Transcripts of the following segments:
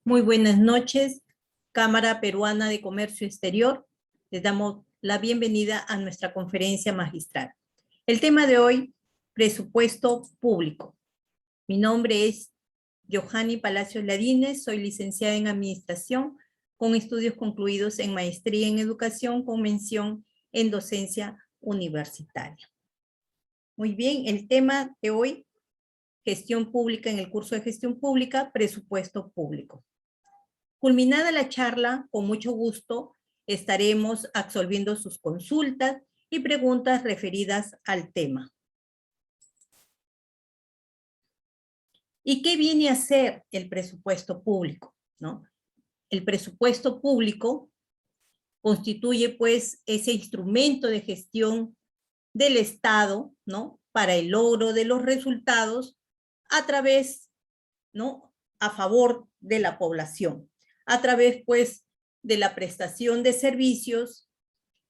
Muy buenas noches, Cámara Peruana de Comercio Exterior. Les damos la bienvenida a nuestra conferencia magistral. El tema de hoy, presupuesto público. Mi nombre es Johanny Palacios Ladines, soy licenciada en Administración, con estudios concluidos en Maestría en Educación, con mención en Docencia Universitaria. Muy bien, el tema de hoy, Gestión Pública en el curso de Gestión Pública, Presupuesto Público. Culminada la charla, con mucho gusto estaremos absolviendo sus consultas y preguntas referidas al tema. ¿Y qué viene a ser el presupuesto público? ¿No? El presupuesto público constituye, pues, ese instrumento de gestión del Estado, ¿no?, para el logro de los resultados a través, ¿no?, a favor de la población, a través, pues, de la prestación de servicios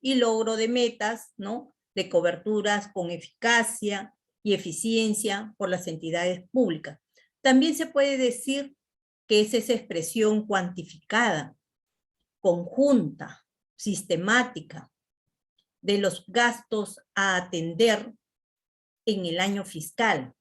y logro de metas, ¿no?, de coberturas con eficacia y eficiencia por las entidades públicas. También se puede decir que es esa expresión cuantificada, conjunta, sistemática, de los gastos a atender en el año fiscal.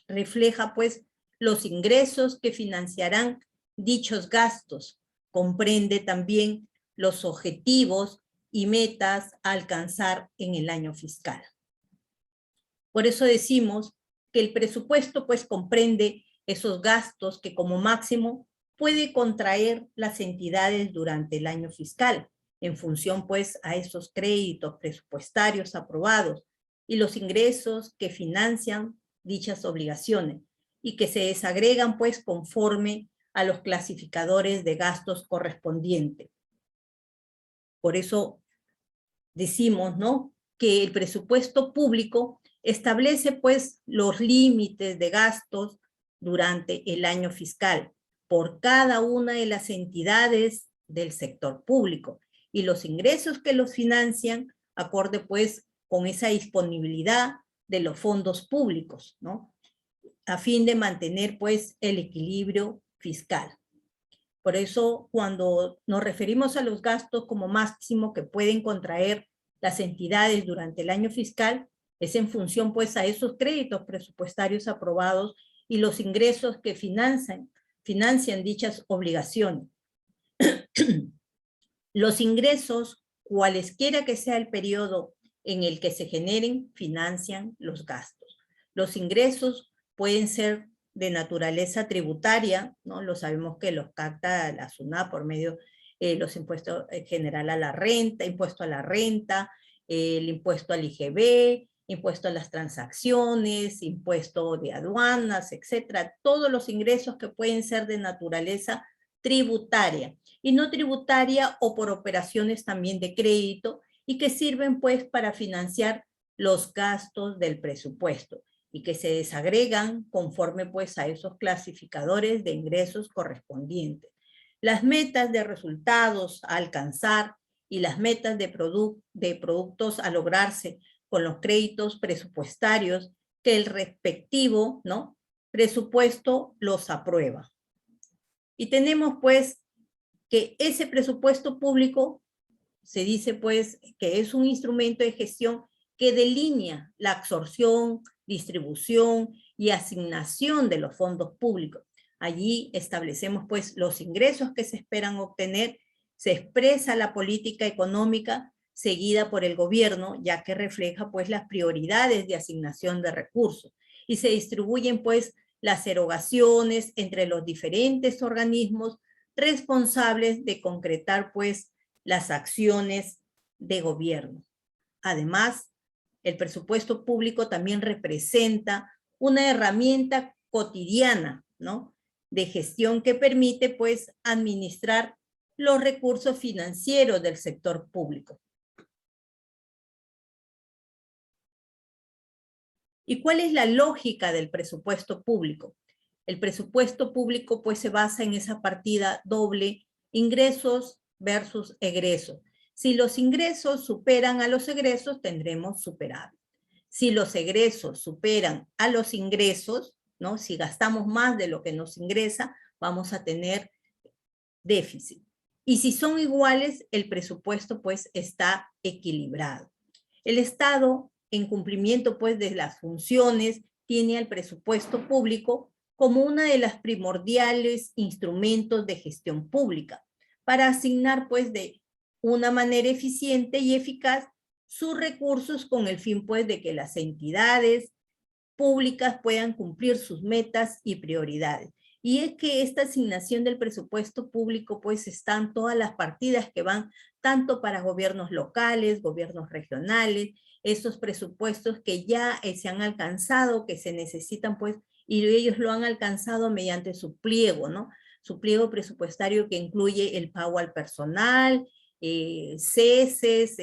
Refleja, pues, los ingresos que financiarán dichos gastos. Comprende también los objetivos y metas a alcanzar en el año fiscal. Por eso decimos que el presupuesto, pues, comprende esos gastos que como máximo puede contraer las entidades durante el año fiscal, en función, pues, a esos créditos presupuestarios aprobados y los ingresos que financian dichas obligaciones y que se desagregan, pues, conforme a los clasificadores de gastos correspondientes. Por eso decimos, ¿no?, que el presupuesto público establece, pues, los límites de gastos durante el año fiscal por cada una de las entidades del sector público y los ingresos que los financian acorde, pues, con esa disponibilidad de los fondos públicos, ¿no?, a fin de mantener, pues, el equilibrio fiscal. Por eso, cuando nos referimos a los gastos como máximo que pueden contraer las entidades durante el año fiscal, es en función, pues, a esos créditos presupuestarios aprobados y los ingresos que financian dichas obligaciones. Los ingresos, cualesquiera que sea el periodo en el que se generen, financian los gastos. Los ingresos pueden ser de naturaleza tributaria, ¿no? Lo sabemos que los capta la SUNAT por medio de los impuestos general a la renta, impuesto a la renta, el impuesto al IGB, impuesto a las transacciones, impuesto de aduanas, etcétera. Todos los ingresos que pueden ser de naturaleza tributaria y no tributaria o por operaciones también de crédito y que sirven, pues, para financiar los gastos del presupuesto y que se desagregan conforme, pues, a esos clasificadores de ingresos correspondientes. Las metas de resultados a alcanzar y las metas de productos a lograrse con los créditos presupuestarios que el respectivo, ¿no?, presupuesto los aprueba. Y tenemos, pues, que ese presupuesto público se dice, pues, que es un instrumento de gestión que delinea la absorción, distribución y asignación de los fondos públicos. Allí establecemos, pues, los ingresos que se esperan obtener, se expresa la política económica seguida por el gobierno, ya que refleja, pues, las prioridades de asignación de recursos, y se distribuyen, pues, las erogaciones entre los diferentes organismos responsables de concretar, pues, las acciones de gobierno. Además, el presupuesto público también representa una herramienta cotidiana, ¿no?, de gestión que permite, pues, administrar los recursos financieros del sector público. ¿Y cuál es la lógica del presupuesto público? El presupuesto público, pues, se basa en esa partida doble, ingresos versus egresos. Si los ingresos superan a los egresos, tendremos superávit. Si los egresos superan a los ingresos, ¿no?, si gastamos más de lo que nos ingresa, vamos a tener déficit. Y si son iguales, el presupuesto pues está equilibrado. El Estado, en cumplimiento pues de las funciones, tiene al presupuesto público como una de las primordiales instrumentos de gestión pública para asignar pues de una manera eficiente y eficaz sus recursos con el fin pues de que las entidades públicas puedan cumplir sus metas y prioridades. Y es que esta asignación del presupuesto público, pues están todas las partidas que van tanto para gobiernos locales, gobiernos regionales, esos presupuestos que ya se han alcanzado, que se necesitan, pues, y ellos lo han alcanzado mediante su pliego, ¿no? Su pliego presupuestario que incluye el pago al personal, ceses,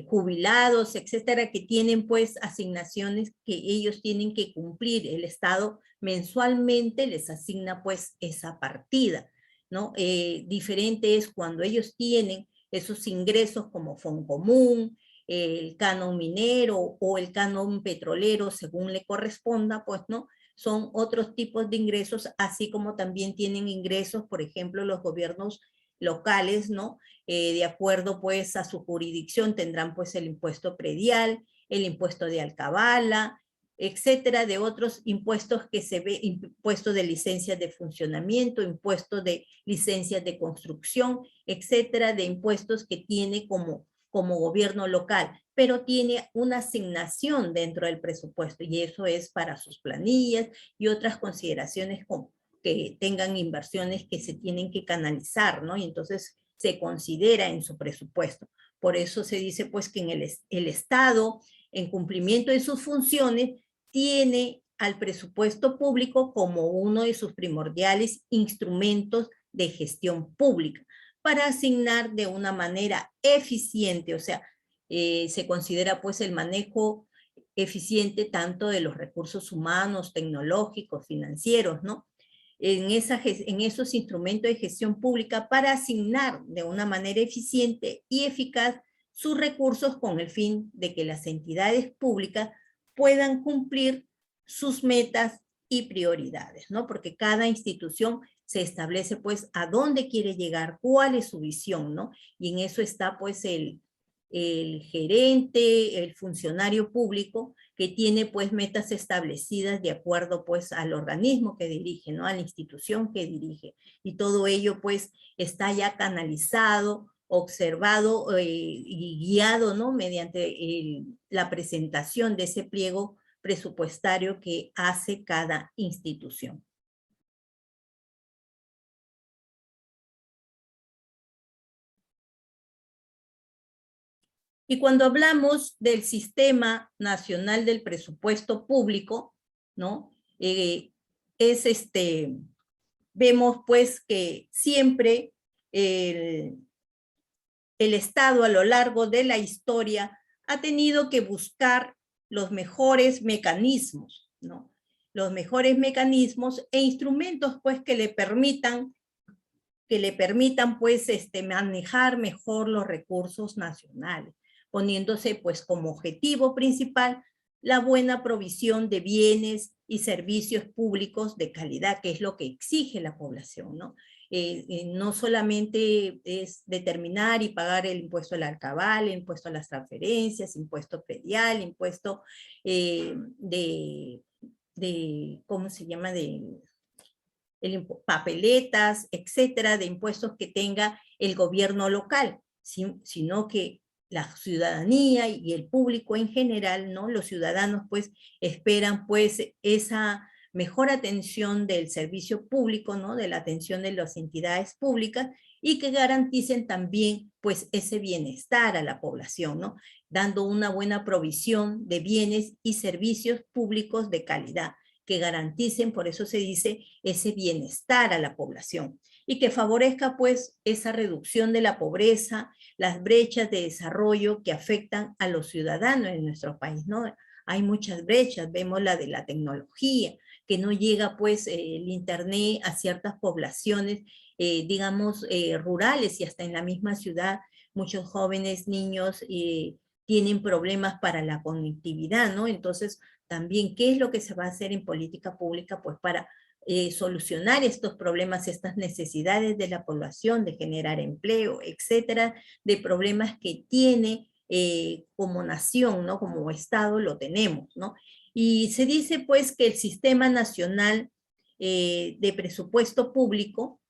jubilados, etcétera, que tienen pues asignaciones que ellos tienen que cumplir. El Estado mensualmente les asigna pues esa partida, ¿no? Diferente es cuando ellos tienen esos ingresos como Foncomún, el canon minero o el canon petrolero, según le corresponda, pues, ¿no? Son otros tipos de ingresos, así como también tienen ingresos, por ejemplo, los gobiernos locales, ¿no? De acuerdo pues a su jurisdicción tendrán pues el impuesto predial, el impuesto de alcabala, etcétera, de otros impuestos que se ve, impuesto de licencias de funcionamiento, impuesto de licencias de construcción, etcétera, de impuestos que tiene como gobierno local, pero tiene una asignación dentro del presupuesto y eso es para sus planillas y otras consideraciones como que tengan inversiones que se tienen que canalizar, ¿no? Y entonces se considera en su presupuesto. Por eso se dice pues que en el Estado, en cumplimiento de sus funciones, tiene al presupuesto público como uno de sus primordiales instrumentos de gestión pública para asignar de una manera eficiente, o sea, se considera pues el manejo eficiente tanto de los recursos humanos, tecnológicos, financieros, ¿no? En esos instrumentos de gestión pública para asignar de una manera eficiente y eficaz sus recursos con el fin de que las entidades públicas puedan cumplir sus metas y prioridades, ¿no? Porque cada institución se establece pues a dónde quiere llegar, cuál es su visión, ¿no? Y en eso está pues el gerente, el funcionario público, que tiene pues metas establecidas de acuerdo pues al organismo que dirige, ¿no? A la institución que dirige. Y todo ello pues está ya canalizado, observado y guiado, ¿no? Mediante la presentación de ese pliego presupuestario que hace cada institución. Y cuando hablamos del Sistema Nacional del Presupuesto Público, ¿no? Vemos pues que siempre el Estado a lo largo de la historia ha tenido que buscar los mejores mecanismos, ¿no? Los mejores mecanismos e instrumentos pues que le permitan pues manejar mejor los recursos nacionales, poniéndose pues como objetivo principal la buena provisión de bienes y servicios públicos de calidad, que es lo que exige la población, ¿no? No solamente es determinar y pagar el impuesto al alcabal, el impuesto a las transferencias, impuesto predial, impuesto ¿cómo se llama? Papeletas, etcétera, de impuestos que tenga el gobierno local, sino que la ciudadanía y el público en general, ¿no? Los ciudadanos pues esperan pues esa mejor atención del servicio público, ¿no? De la atención de las entidades públicas y que garanticen también pues ese bienestar a la población, ¿no? Dando una buena provisión de bienes y servicios públicos de calidad que garanticen, por eso se dice, ese bienestar a la población y que favorezca pues esa reducción de la pobreza, las brechas de desarrollo que afectan a los ciudadanos en nuestro país, ¿no? Hay muchas brechas, vemos la de la tecnología, que no llega pues el internet a ciertas poblaciones, digamos, rurales y hasta en la misma ciudad, muchos jóvenes, niños tienen problemas para la conectividad, ¿no? Entonces, también, ¿qué es lo que se va a hacer en política pública? Pues para solucionar estos problemas, estas necesidades de la población, de generar empleo, etcétera, de problemas que tiene como nación, ¿no? Como Estado lo tenemos, ¿no? Y se dice pues que el Sistema Nacional de Presupuesto Público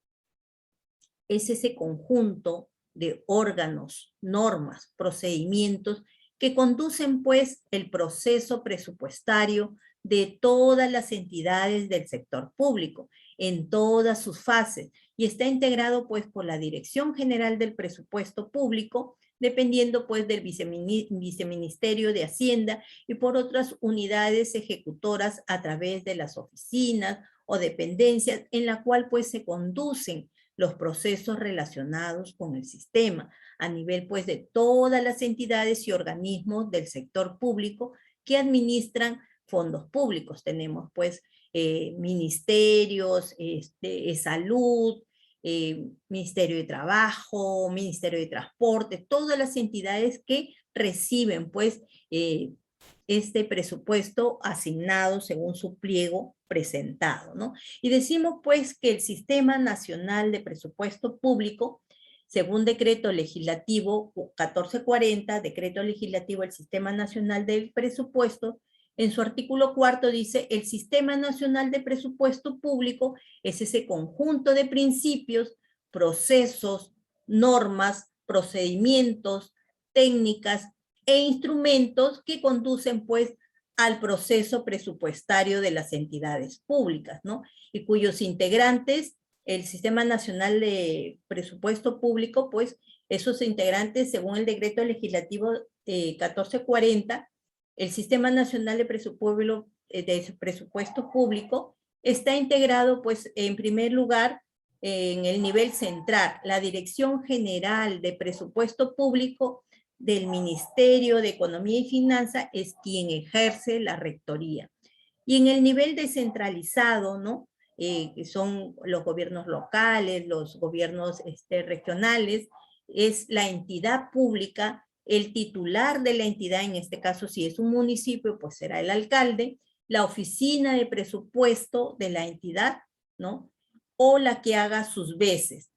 es ese conjunto de órganos, normas, procedimientos que conducen pues el proceso presupuestario de todas las entidades del sector público en todas sus fases y está integrado pues por la Dirección General del Presupuesto Público, dependiendo pues del Viceministerio de Hacienda y por otras unidades ejecutoras a través de las oficinas o dependencias en la cual pues se conducen los procesos relacionados con el sistema a nivel pues de todas las entidades y organismos del sector público que administran fondos públicos. Tenemos pues ministerios, salud, Ministerio de Trabajo, Ministerio de Transporte, todas las entidades que reciben pues este presupuesto asignado según su pliego presentado, ¿no? Y decimos pues que el Sistema Nacional de Presupuesto Público, según decreto legislativo 1440, decreto legislativo del Sistema Nacional del Presupuesto, en su artículo 4 dice, el Sistema Nacional de Presupuesto Público es ese conjunto de principios, procesos, normas, procedimientos, técnicas e instrumentos que conducen pues al proceso presupuestario de las entidades públicas, ¿no? Y cuyos integrantes, el Sistema Nacional de Presupuesto Público, pues esos integrantes, según el decreto legislativo 1440, el Sistema Nacional de Presupuesto Público está integrado, pues, en primer lugar, en el nivel central, la Dirección General de Presupuesto Público del Ministerio de Economía y Finanzas es quien ejerce la rectoría. Y en el nivel descentralizado, ¿no? Que son los gobiernos locales, los gobiernos regionales, es la entidad pública, el titular de la entidad, en este caso si es un municipio, pues será el alcalde, la oficina de presupuesto de la entidad, ¿no? O la que haga sus veces,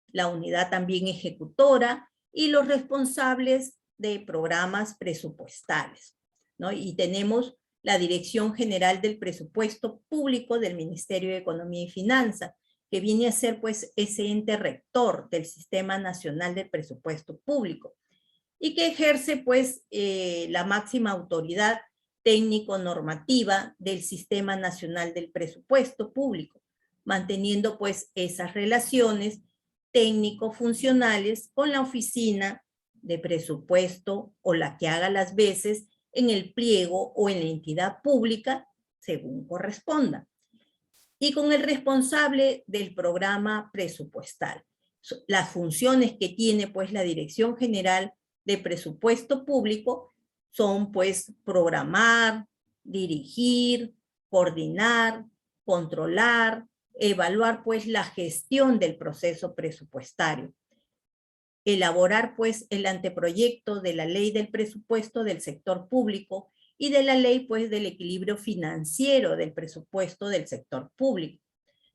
la unidad también ejecutora y los responsables de programas presupuestales, ¿no? Y tenemos la Dirección General del Presupuesto Público del Ministerio de Economía y Finanzas, que viene a ser pues ese ente rector del Sistema Nacional del Presupuesto Público y que ejerce pues la máxima autoridad técnico-normativa del Sistema Nacional del Presupuesto Público, manteniendo pues esas relaciones técnico-funcionales con la oficina de presupuesto o la que haga las veces en el pliego o en la entidad pública, según corresponda. Y con el responsable del programa presupuestal. Las funciones que tiene pues la Dirección General de Presupuesto Público son pues programar, dirigir, coordinar, controlar, evaluar pues la gestión del proceso presupuestario, elaborar pues el anteproyecto de la ley del presupuesto del sector público y de la ley pues del equilibrio financiero del presupuesto del sector público.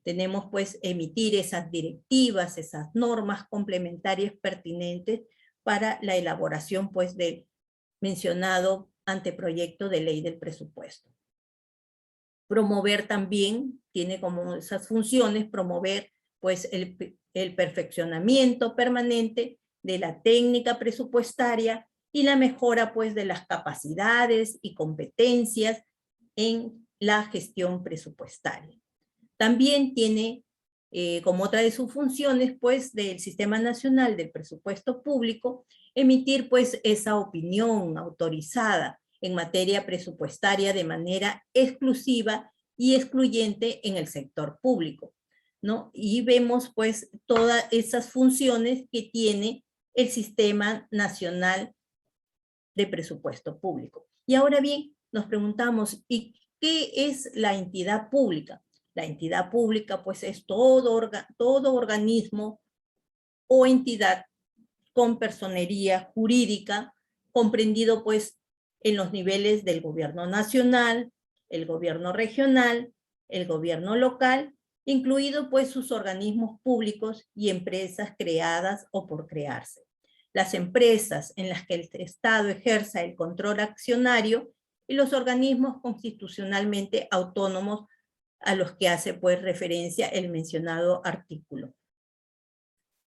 Tenemos pues emitir esas directivas, esas normas complementarias pertinentes para la elaboración pues del mencionado anteproyecto de ley del presupuesto. Promover también, tiene como esas funciones, promover pues el perfeccionamiento permanente de la técnica presupuestaria y la mejora pues de las capacidades y competencias en la gestión presupuestaria. También tiene como otra de sus funciones pues del Sistema Nacional del Presupuesto Público emitir pues esa opinión autorizada en materia presupuestaria de manera exclusiva y excluyente en el sector público, ¿no? Y vemos pues todas esas funciones que tiene el Sistema Nacional de Presupuesto Público. Y ahora bien, nos preguntamos, ¿y qué es la entidad pública? La entidad pública pues es todo organismo o entidad con personería jurídica, comprendido pues en los niveles del gobierno nacional, el gobierno regional, el gobierno local, incluido pues sus organismos públicos y empresas creadas o por crearse. Las empresas en las que el Estado ejerza el control accionario y los organismos constitucionalmente autónomos a los que hace pues referencia el mencionado artículo.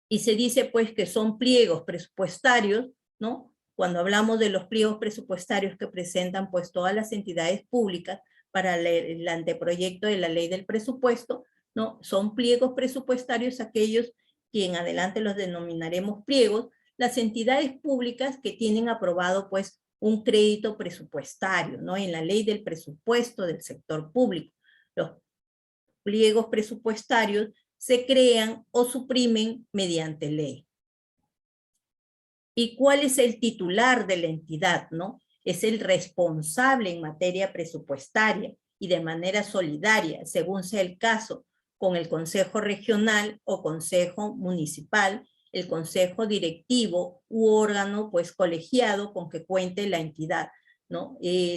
Y se dice pues que son pliegos presupuestarios, ¿no? Cuando hablamos de los pliegos presupuestarios que presentan pues todas las entidades públicas para el anteproyecto de la ley del presupuesto, ¿no? Son pliegos presupuestarios aquellos que en adelante los denominaremos pliegos, las entidades públicas que tienen aprobado pues un crédito presupuestario, ¿no? En la ley del presupuesto del sector público. Los pliegos presupuestarios se crean o suprimen mediante ley. ¿Y cuál es el titular de la entidad, no? Es el responsable en materia presupuestaria y de manera solidaria, según sea el caso, con el Consejo Regional o Consejo Municipal, el Consejo Directivo u órgano pues colegiado con que cuente la entidad, ¿no?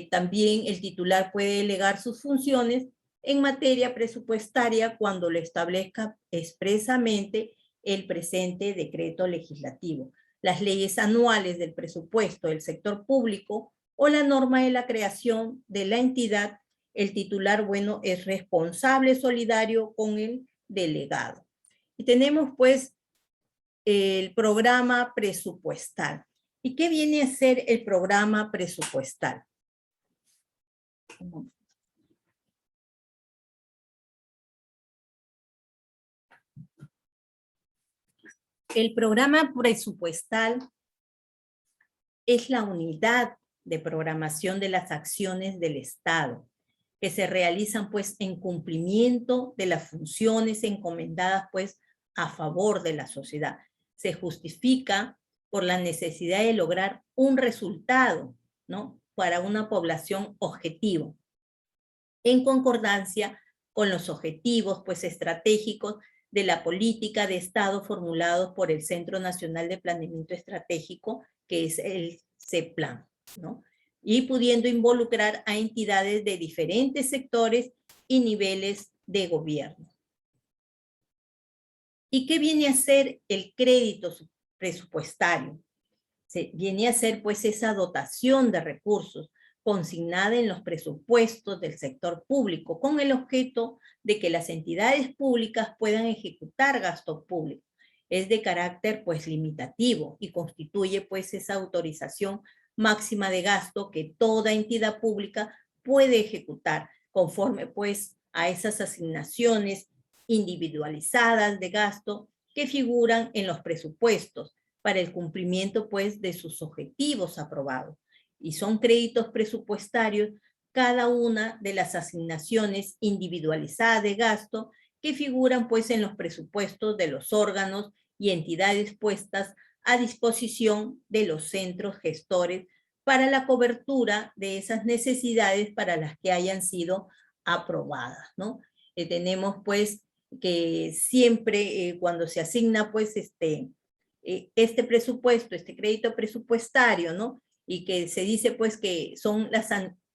También el titular puede delegar sus funciones en materia presupuestaria cuando lo establezca expresamente el presente decreto legislativo, las leyes anuales del presupuesto del sector público o la norma de la creación de la entidad. El titular, bueno, es responsable solidario con el delegado. Y tenemos pues el programa presupuestal. ¿Y qué viene a ser el programa presupuestal? El programa presupuestal es la unidad de programación de las acciones del Estado, que se realizan pues en cumplimiento de las funciones encomendadas pues a favor de la sociedad. Se justifica por la necesidad de lograr un resultado, ¿no? Para una población objetivo, en concordancia con los objetivos pues estratégicos de la política de Estado formulados por el Centro Nacional de Planeamiento Estratégico, que es el CEPLAN, ¿no? Y pudiendo involucrar a entidades de diferentes sectores y niveles de gobierno. ¿Y qué viene a ser el crédito presupuestario? Viene a ser pues esa dotación de recursos consignada en los presupuestos del sector público con el objeto de que las entidades públicas puedan ejecutar gasto público. Es de carácter pues limitativo y constituye pues esa autorización máxima de gasto que toda entidad pública puede ejecutar conforme pues a esas asignaciones individualizadas de gasto que figuran en los presupuestos para el cumplimiento pues de sus objetivos aprobados. Y son créditos presupuestarios cada una de las asignaciones individualizadas de gasto que figuran pues en los presupuestos de los órganos y entidades puestas a disposición de los centros gestores para la cobertura de esas necesidades para las que hayan sido aprobadas, ¿no? Tenemos pues que siempre cuando se asigna pues este presupuesto, este crédito presupuestario, ¿no? Y que se dice pues que son las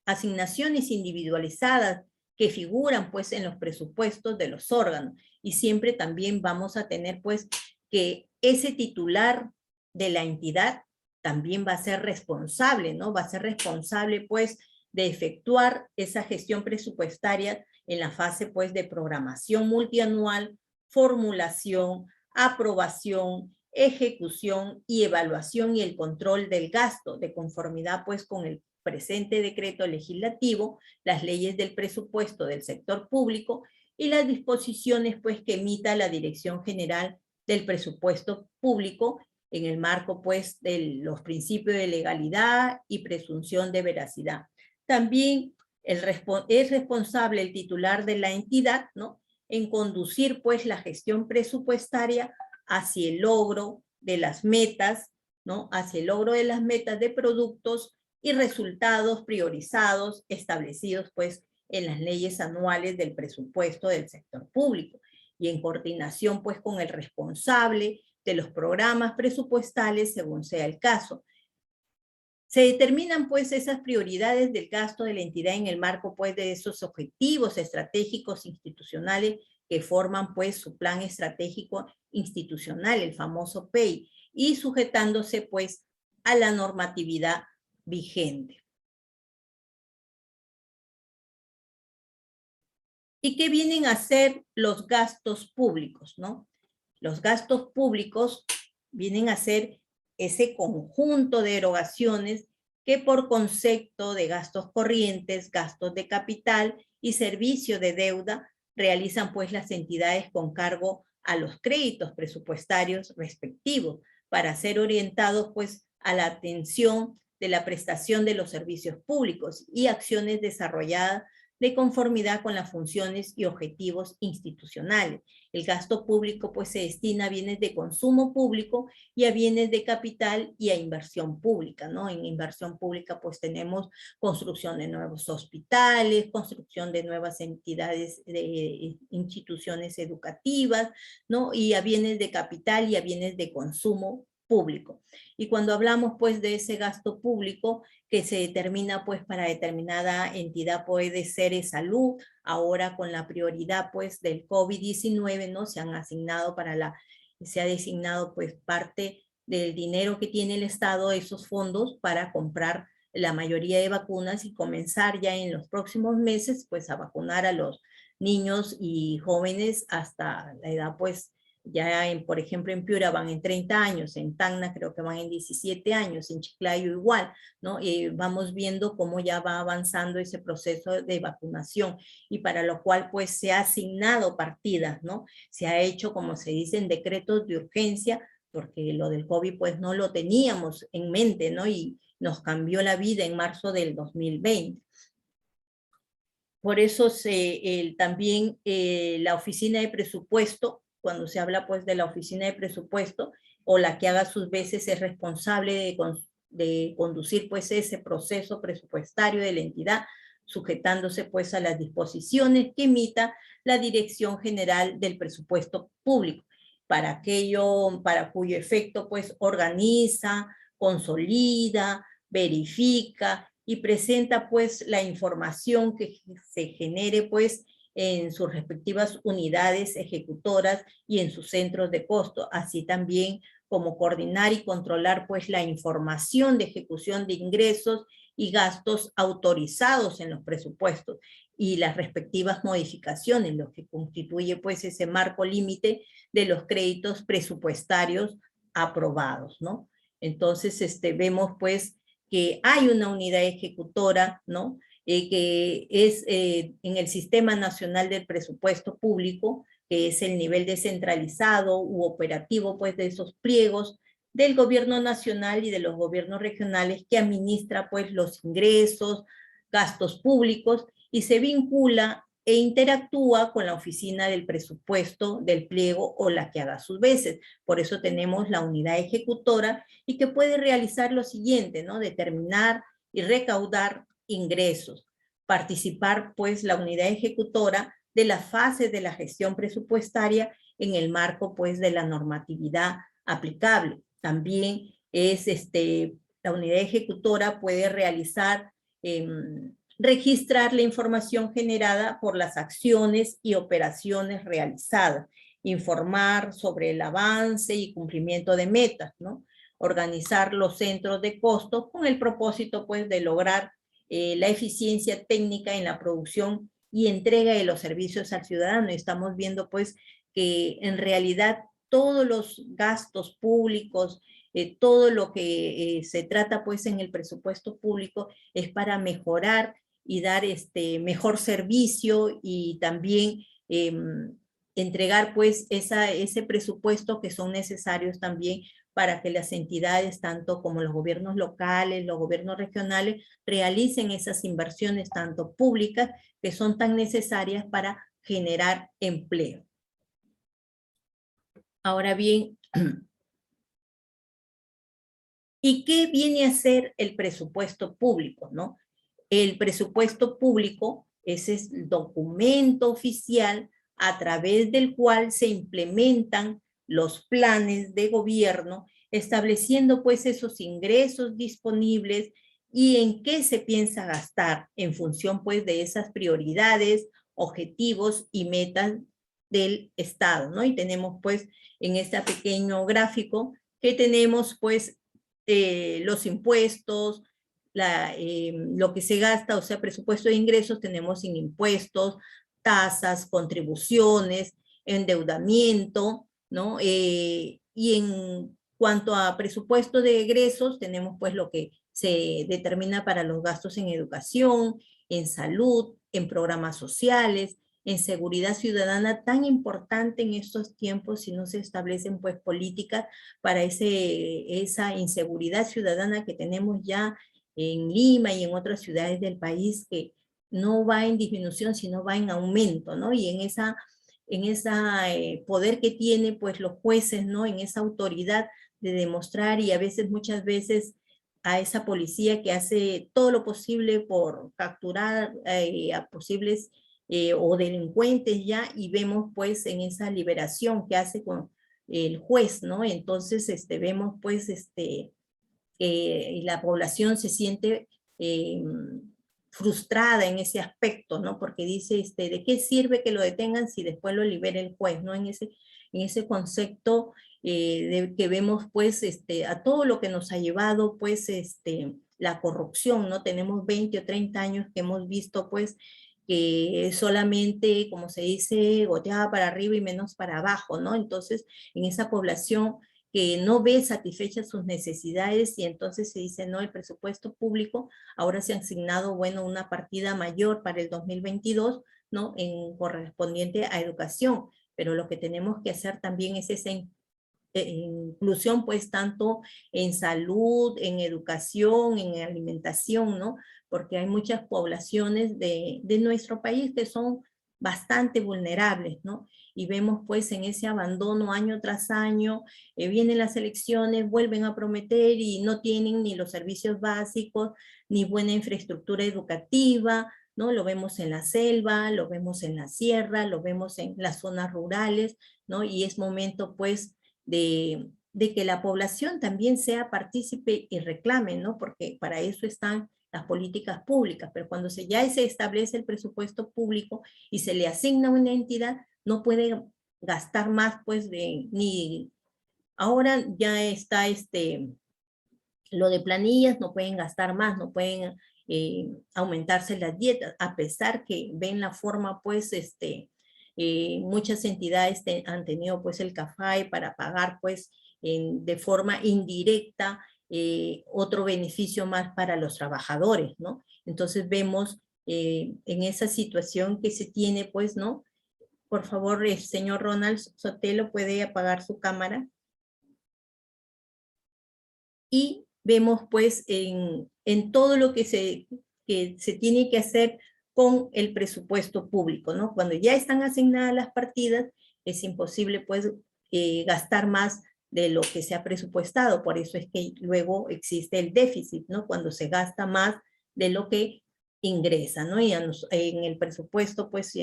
asignaciones individualizadas que figuran pues en los presupuestos de los órganos. Y siempre también vamos a tener pues que ese titular de la entidad también va a ser responsable, ¿no? Va a ser responsable pues de efectuar esa gestión presupuestaria en la fase pues de programación multianual, formulación, aprobación, ejecución y evaluación y el control del gasto de conformidad pues con el presente decreto legislativo, las leyes del presupuesto del sector público y las disposiciones pues que emita la Dirección General del Presupuesto Público en el marco pues de los principios de legalidad y presunción de veracidad. También es responsable el titular de la entidad, ¿no? En conducir pues la gestión presupuestaria hacia el logro de las metas, ¿no? Hacia el logro de las metas de productos y resultados priorizados establecidos pues en las leyes anuales del presupuesto del sector público y en coordinación pues con el responsable de los programas presupuestales según sea el caso. Se determinan pues esas prioridades del gasto de la entidad en el marco pues de esos objetivos estratégicos institucionales que forman pues su plan estratégico institucional, el famoso PEI, y sujetándose pues a la normatividad vigente. ¿Y qué vienen a ser los gastos públicos, no? Los gastos públicos vienen a ser ese conjunto de erogaciones que por concepto de gastos corrientes, gastos de capital y servicio de deuda realizan pues las entidades con cargo a los créditos presupuestarios respectivos para ser orientados pues a la atención de la prestación de los servicios públicos y acciones desarrolladas de conformidad con las funciones y objetivos institucionales. El gasto público pues se destina a bienes de consumo público y a bienes de capital y a inversión pública, ¿no? En inversión pública pues tenemos construcción de nuevos hospitales, construcción de nuevas entidades, de instituciones educativas, ¿no? Y a bienes de capital y a bienes de consumo público. Y cuando hablamos pues de ese gasto público que se determina pues para determinada entidad, puede ser salud, ahora con la prioridad pues del COVID-19, ¿no? Se ha designado pues parte del dinero que tiene el Estado, esos fondos para comprar la mayoría de vacunas y comenzar ya en los próximos meses pues a vacunar a los niños y jóvenes hasta la edad pues ya por ejemplo en Piura van en 30 años, en Tacna creo que van en 17 años, en Chiclayo igual, ¿no? Vamos viendo cómo ya va avanzando ese proceso de vacunación y para lo cual pues se ha asignado partidas, ¿no? Se ha hecho, como se dice, en decretos de urgencia, porque lo del COVID pues no lo teníamos en mente, ¿no? Y nos cambió la vida en marzo del 2020. Por eso también la oficina de presupuesto, cuando se habla pues de la oficina de presupuesto, o la que haga sus veces es responsable de conducir pues ese proceso presupuestario de la entidad, sujetándose pues a las disposiciones que emita la Dirección General del Presupuesto Público, para cuyo efecto pues organiza, consolida, verifica y presenta pues la información que se genere pues en sus respectivas unidades ejecutoras y en sus centros de costo, así también como coordinar y controlar pues la información de ejecución de ingresos y gastos autorizados en los presupuestos y las respectivas modificaciones, lo que constituye pues ese marco límite de los créditos presupuestarios aprobados, ¿no? Entonces, vemos pues que hay una unidad ejecutora, ¿no? Que es en el Sistema Nacional del Presupuesto Público, que es el nivel descentralizado u operativo pues de esos pliegos del gobierno nacional y de los gobiernos regionales que administra pues los ingresos, gastos públicos y se vincula e interactúa con la oficina del presupuesto del pliego o la que haga sus veces. Por eso tenemos la unidad ejecutora y que puede realizar lo siguiente, ¿no? Determinar y recaudar ingresos. Participar, pues, la unidad ejecutora de las fases de la gestión presupuestaria en el marco, pues, de la normatividad aplicable. También la unidad ejecutora puede realizar registrar la información generada por las acciones y operaciones realizadas, informar sobre el avance y cumplimiento de metas, ¿no? Organizar los centros de costos con el propósito, pues, de lograr la eficiencia técnica en la producción y entrega de los servicios al ciudadano. Estamos viendo, pues, que en realidad todos los gastos públicos, todo lo que se trata, pues, en el presupuesto público es para mejorar y dar mejor servicio y también entregar pues ese presupuesto que son necesarios también para que las entidades, tanto como los gobiernos locales, los gobiernos regionales, realicen esas inversiones tanto públicas que son tan necesarias para generar empleo. Ahora bien, ¿y qué viene a ser el presupuesto público, no? El presupuesto público es el documento oficial a través del cual se implementan los planes de gobierno estableciendo pues esos ingresos disponibles y en qué se piensa gastar en función pues de esas prioridades, objetivos y metas del Estado, ¿no? Y tenemos pues en este pequeño gráfico que tenemos pues los impuestos, lo que se gasta, o sea, presupuesto de ingresos, tenemos sin impuestos, tasas, contribuciones, endeudamiento, ¿no? Y en cuanto a presupuesto de egresos, tenemos pues lo que se determina para los gastos en educación, en salud, en programas sociales, en seguridad ciudadana, tan importante en estos tiempos si no se establecen pues políticas para esa inseguridad ciudadana que tenemos ya en Lima y en otras ciudades del país, que no va en disminución, sino va en aumento, ¿no? Y en esa poder que tiene pues los jueces, ¿no? En esa autoridad de demostrar, y a veces, muchas veces, a esa policía que hace todo lo posible por capturar a posibles o delincuentes ya, y vemos pues en esa liberación que hace con el juez, ¿no? Entonces vemos pues la población se siente frustrada en ese aspecto, ¿no? Porque dice, ¿de qué sirve que lo detengan si después lo libera el juez, ¿no? En ese concepto que vemos, pues, a todo lo que nos ha llevado, pues, la corrupción, ¿no? Tenemos 20 o 30 años que hemos visto, pues, que solamente, como se dice, goteaba para arriba y menos para abajo, ¿no? Entonces, en esa población que no ve satisfechas sus necesidades, y entonces se dice, no, el presupuesto público, ahora se ha asignado, bueno, una partida mayor para el 2022, ¿no? Correspondiente a educación, pero lo que tenemos que hacer también es esa inclusión, pues, tanto en salud, en educación, en alimentación, ¿no? Porque hay muchas poblaciones de nuestro país que son bastante vulnerables, ¿no? Y vemos pues en ese abandono año tras año, vienen las elecciones, vuelven a prometer y no tienen ni los servicios básicos, ni buena infraestructura educativa, ¿no? Lo vemos en la selva, lo vemos en la sierra, lo vemos en las zonas rurales, ¿no? Y es momento pues de que la población también sea partícipe y reclame, ¿no? Porque para eso están las políticas públicas, pero cuando ya se establece el presupuesto público y se le asigna una entidad, no puede gastar más, pues, ni ahora ya está lo de planillas, no pueden gastar más, no pueden aumentarse las dietas, a pesar que ven la forma, pues, muchas entidades han tenido, pues, el CAFAE para pagar, pues, de forma indirecta otro beneficio más para los trabajadores, ¿no? Entonces vemos en esa situación que se tiene, pues, ¿no? Por favor, el señor Ronald Sotelo puede apagar su cámara. Y vemos pues en todo lo que se tiene que hacer con el presupuesto público, ¿no? Cuando ya están asignadas las partidas, es imposible pues gastar más de lo que se ha presupuestado, por eso es que luego existe el déficit, ¿no? Cuando se gasta más de lo que ingresa, ¿no? Y en el presupuesto, pues,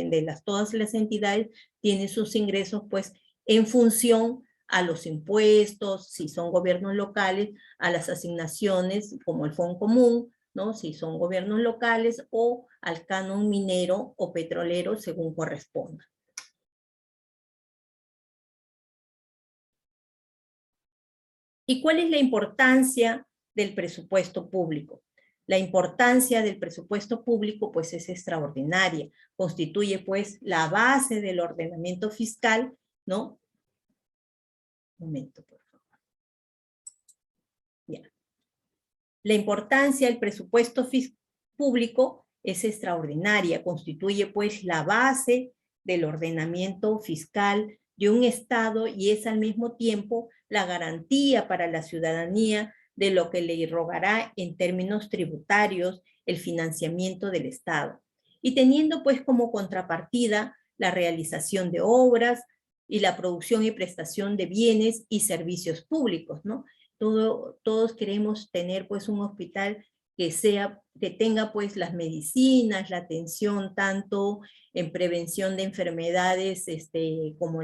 todas las entidades tienen sus ingresos, pues, en función a los impuestos, si son gobiernos locales, a las asignaciones como el Fondo Común, ¿no? Si son gobiernos locales, o al canon minero o petrolero según corresponda. ¿Y cuál es la importancia del presupuesto público? La importancia del presupuesto público pues es extraordinaria, constituye pues la base del ordenamiento fiscal, ¿no? Un momento, por favor. Ya. La importancia del presupuesto público es extraordinaria, constituye pues la base del ordenamiento fiscal de un Estado y es al mismo tiempo la garantía para la ciudadanía de lo que le irrogará en términos tributarios el financiamiento del Estado. Y teniendo pues como contrapartida la realización de obras y la producción y prestación de bienes y servicios públicos, ¿no? Todos queremos tener pues un hospital que tenga pues las medicinas, la atención tanto en prevención de enfermedades como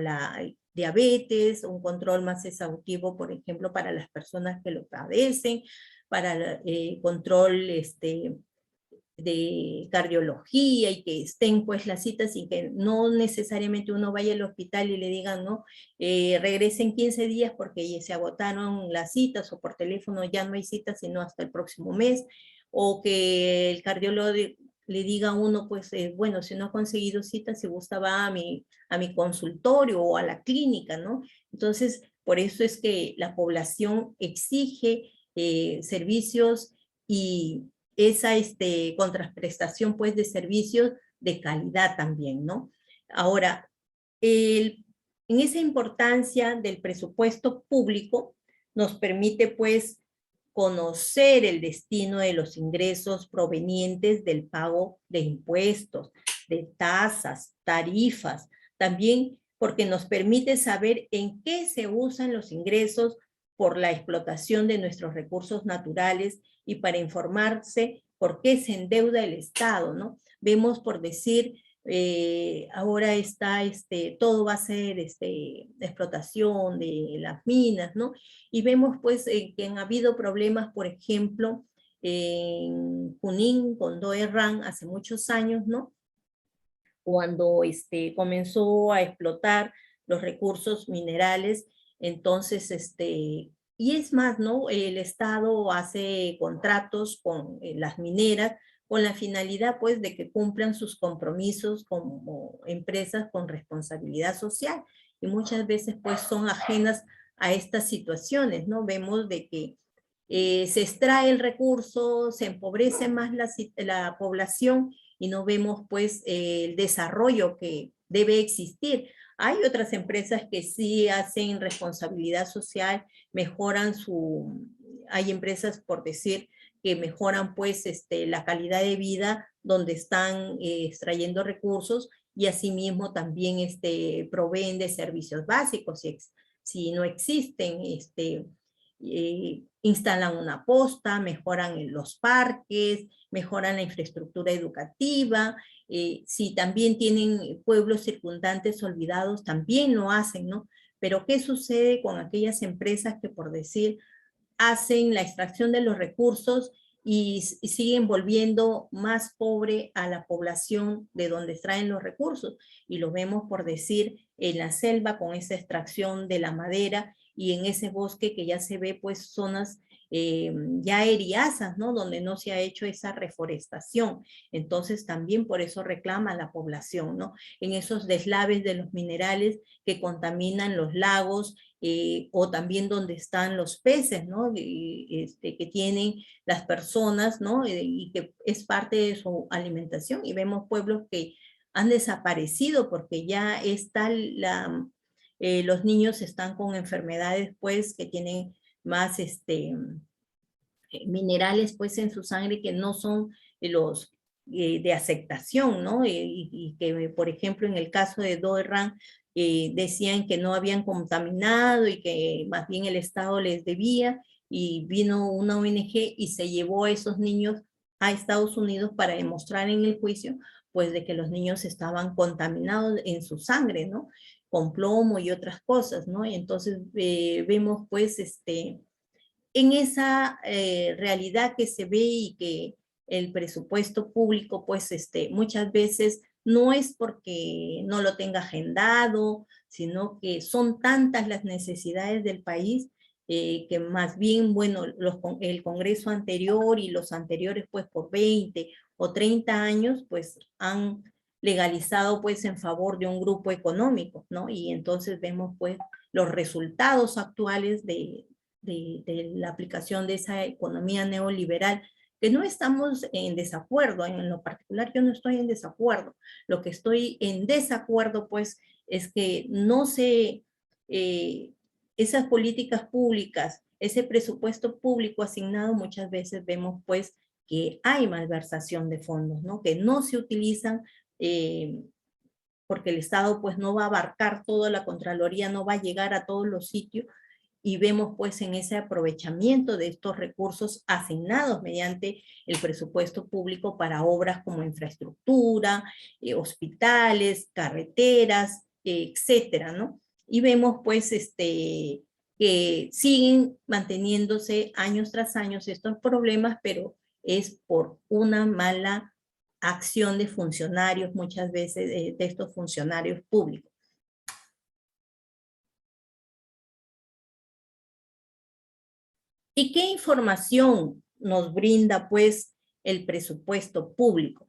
diabetes, un control más exhaustivo, por ejemplo, para las personas que lo padecen, para control de cardiología y que estén pues las citas y que no necesariamente uno vaya al hospital y le digan, no, regresen 15 días porque ya se agotaron las citas o por teléfono ya no hay citas sino hasta el próximo mes, o que el cardiólogo le diga a uno, pues, bueno, si no ha conseguido citas, si gusta va a mi consultorio o a la clínica, ¿no? Entonces, por eso es que la población exige servicios y esa contraprestación pues de servicios de calidad también, ¿no? Ahora, en esa importancia del presupuesto público nos permite pues conocer el destino de los ingresos provenientes del pago de impuestos, de tasas, tarifas, también porque nos permite saber en qué se usan los ingresos por la explotación de nuestros recursos naturales y para informarse por qué se endeuda el Estado, ¿no? Vemos por decir, ahora está, todo va a ser explotación de las minas, ¿no? Y vemos pues que han habido problemas, por ejemplo, en Junín con Doerran hace muchos años, ¿no? Cuando comenzó a explotar los recursos minerales, entonces, y es más, ¿no? El Estado hace contratos con las mineras con la finalidad, pues, de que cumplan sus compromisos como empresas con responsabilidad social, y muchas veces, pues, son ajenas a estas situaciones, ¿no? Vemos de que se extrae el recurso, se empobrece más la población, y no vemos pues el desarrollo que debe existir. Hay otras empresas que sí hacen responsabilidad social, mejoran hay empresas por decir que mejoran pues la calidad de vida donde están extrayendo recursos, y asimismo también proveen de servicios básicos. Si no existen, instalan una posta, mejoran los parques, mejoran la infraestructura educativa. Si también tienen pueblos circundantes olvidados, también lo hacen, ¿no? Pero ¿qué sucede con aquellas empresas que, por decir, hacen la extracción de los recursos y siguen volviendo más pobre a la población de donde extraen los recursos? Y lo vemos, por decir, en la selva con esa extracción de la madera, y en ese bosque que ya se ve pues zonas ya eriazas, ¿no? Donde no se ha hecho esa reforestación. Entonces también por eso reclama la población, ¿no? En esos deslaves de los minerales que contaminan los lagos, o también donde están los peces, ¿no? Que tienen las personas, ¿no? Y que es parte de su alimentación. Y vemos pueblos que han desaparecido porque ya está los niños están con enfermedades, pues, que tienen más minerales, pues, en su sangre que no son los de aceptación, ¿no? Y que, por ejemplo, en el caso de Doerran, decían que no habían contaminado y que más bien el Estado les debía, y vino una ONG y se llevó a esos niños a Estados Unidos para demostrar en el juicio, pues, de que los niños estaban contaminados en su sangre, ¿no? Con plomo y otras cosas, ¿no? Y entonces vemos, pues, en esa realidad que se ve, y que el presupuesto público, pues, muchas veces no es porque no lo tenga agendado, sino que son tantas las necesidades del país, que más bien, bueno, el Congreso anterior y los anteriores, pues, por 20 o 30 años, pues, han legalizado, pues, en favor de un grupo económico, ¿no? Y entonces vemos, pues, los resultados actuales de la aplicación de esa economía neoliberal, que no estamos en desacuerdo, en lo particular yo no estoy en desacuerdo. Lo que estoy en desacuerdo, pues, es que no se, esas políticas públicas, ese presupuesto público asignado, muchas veces vemos, pues, que hay malversación de fondos, ¿no? Que no se utilizan, porque el Estado, pues, no va a abarcar toda la Contraloría, no va a llegar a todos los sitios, y vemos pues en ese aprovechamiento de estos recursos asignados mediante el presupuesto público para obras como infraestructura, hospitales, carreteras, etcétera, ¿no? y vemos pues que siguen manteniéndose años tras años estos problemas, pero es por una mala acción de funcionarios, muchas veces de estos funcionarios públicos. ¿Y qué información nos brinda pues el presupuesto público?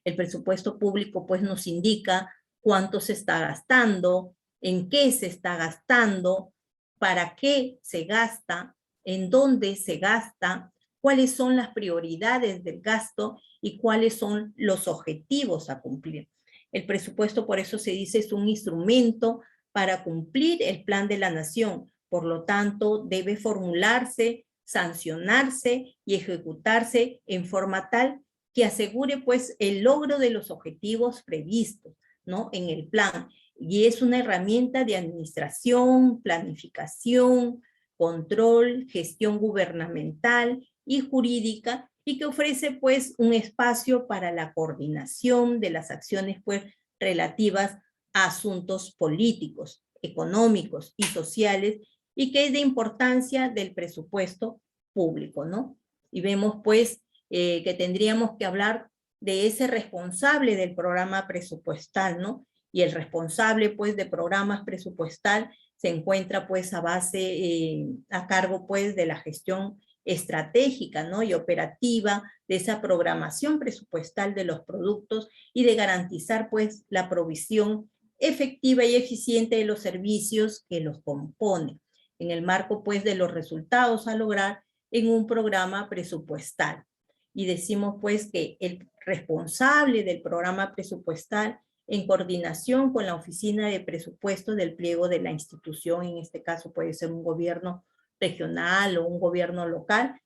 El presupuesto público pues nos indica cuánto se está gastando, en qué se está gastando, para qué se gasta, en dónde se gasta, cuáles son las prioridades del gasto y cuáles son los objetivos a cumplir. El presupuesto, por eso se dice, es un instrumento para cumplir el plan de la nación. Por lo tanto, debe formularse, sancionarse y ejecutarse en forma tal que asegure pues el logro de los objetivos previstos, ¿no? En el plan. Y es una herramienta de administración, planificación, control, gestión gubernamental y jurídica, y que ofrece pues un espacio para la coordinación de las acciones pues relativas a asuntos políticos, económicos y sociales, y que es de importancia del presupuesto público, ¿no? Y vemos pues que tendríamos que hablar de ese responsable del programa presupuestal, ¿no? Y el responsable, pues, de programas presupuestal se encuentra, pues, a cargo, pues, de la gestión estratégica, ¿no? Y operativa de esa programación presupuestal de los productos y de garantizar, pues, la provisión efectiva y eficiente de los servicios que los componen, en el marco, pues, de los resultados a lograr en un programa presupuestal. Y decimos pues que el responsable del programa presupuestal, en coordinación con la oficina de presupuestos del pliego de la institución, en este caso puede ser un gobierno regional o un gobierno local,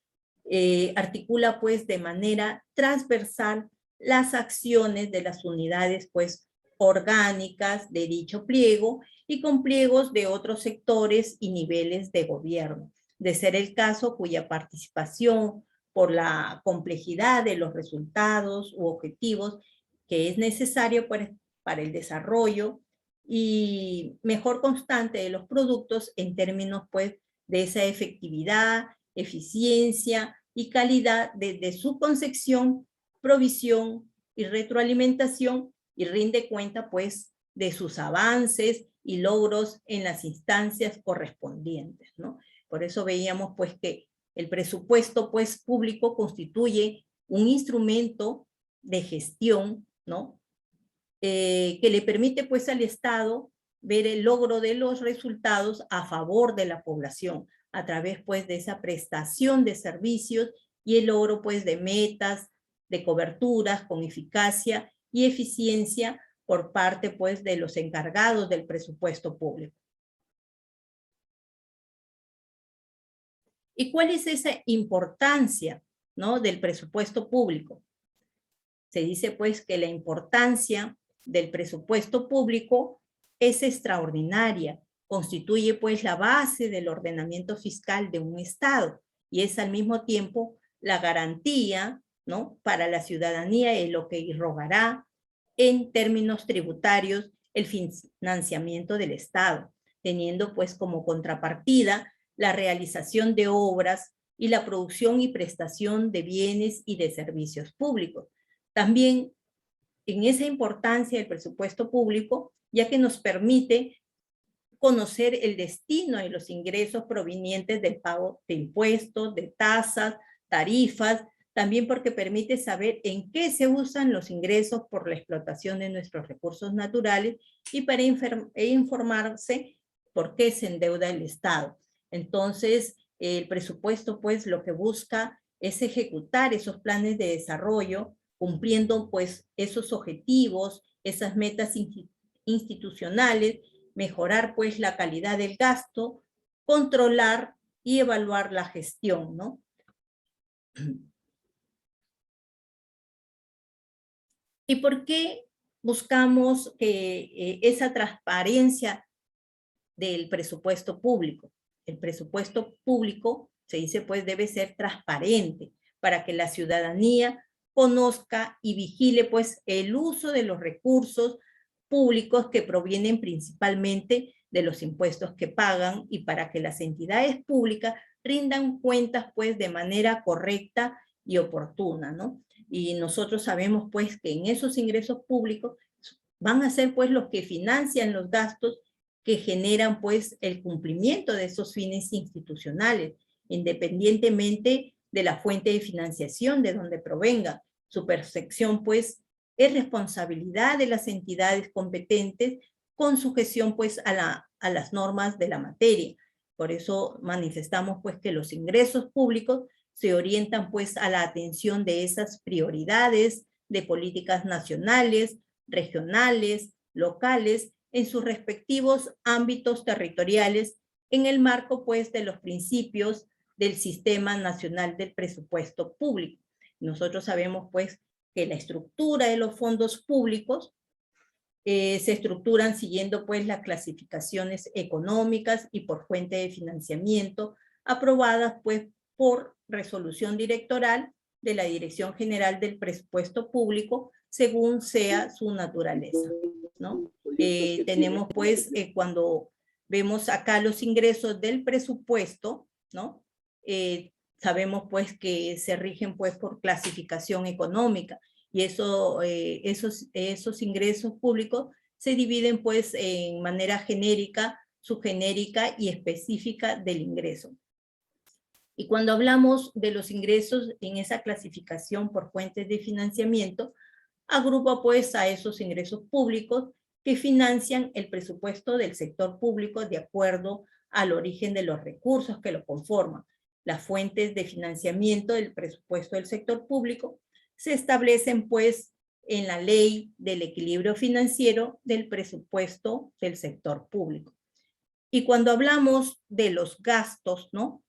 articula pues de manera transversal las acciones de las unidades pues orgánicas de dicho pliego y con pliegos de otros sectores y niveles de gobierno, de ser el caso cuya participación por la complejidad de los resultados u objetivos que es necesario para el desarrollo y mejor constante de los productos en términos pues de esa efectividad, eficiencia y calidad desde su concepción, provisión y retroalimentación, y rinde cuenta pues de sus avances y logros en las instancias correspondientes, ¿no? Por eso veíamos pues que el presupuesto pues público constituye un instrumento de gestión, ¿no? Que le permite pues al Estado ver el logro de los resultados a favor de la población, a través pues de esa prestación de servicios y el logro pues de metas, de coberturas con eficacia y eficiencia por parte pues de los encargados del presupuesto público. ¿Y cuál es esa importancia, ¿no?, del presupuesto público? Se dice pues que la importancia del presupuesto público es extraordinaria, constituye pues la base del ordenamiento fiscal de un Estado y es al mismo tiempo la garantía, ¿no?, para la ciudadanía de lo que irrogará en términos tributarios el financiamiento del Estado, teniendo pues como contrapartida la realización de obras y la producción y prestación de bienes y de servicios públicos. También en esa importancia del presupuesto público, ya que nos permite conocer el destino de los ingresos provenientes del pago de impuestos, de tasas, tarifas, también porque permite saber en qué se usan los ingresos por la explotación de nuestros recursos naturales y para informarse por qué se endeuda el Estado. Entonces, el presupuesto, pues, lo que busca es ejecutar esos planes de desarrollo, cumpliendo, pues, esos objetivos, esas metas institucionales, mejorar, pues, la calidad del gasto, controlar y evaluar la gestión, ¿no? ¿Y por qué buscamos que esa transparencia del presupuesto público? El presupuesto público, se dice, pues debe ser transparente para que la ciudadanía conozca y vigile pues el uso de los recursos públicos que provienen principalmente de los impuestos que pagan y para que las entidades públicas rindan cuentas pues de manera correcta y oportuna, ¿no? Y nosotros sabemos pues que en esos ingresos públicos van a ser pues los que financian los gastos que generan pues el cumplimiento de esos fines institucionales, independientemente de la fuente de financiación de donde provenga. Su percepción pues es responsabilidad de las entidades competentes con sujeción pues a las normas de la materia. Por eso manifestamos pues que los ingresos públicos se orientan pues a la atención de esas prioridades de políticas nacionales, regionales, locales, en sus respectivos ámbitos territoriales, en el marco pues de los principios del Sistema Nacional del Presupuesto Público. Nosotros sabemos pues que la estructura de los fondos públicos se estructuran siguiendo pues las clasificaciones económicas y por fuente de financiamiento aprobadas pues por resolución directoral de la Dirección General del Presupuesto Público según sea su naturaleza, ¿no? Tenemos pues cuando vemos acá los ingresos del presupuesto, ¿no? Sabemos pues que se rigen pues por clasificación económica y esos ingresos públicos se dividen pues en manera genérica, subgenérica y específica del ingreso. Y cuando hablamos de los ingresos en esa clasificación por fuentes de financiamiento, agrupa pues a esos ingresos públicos que financian el presupuesto del sector público de acuerdo al origen de los recursos que lo conforman. Las fuentes de financiamiento del presupuesto del sector público se establecen pues en la ley del equilibrio financiero del presupuesto del sector público. Y cuando hablamos de los gastos, ¿no?,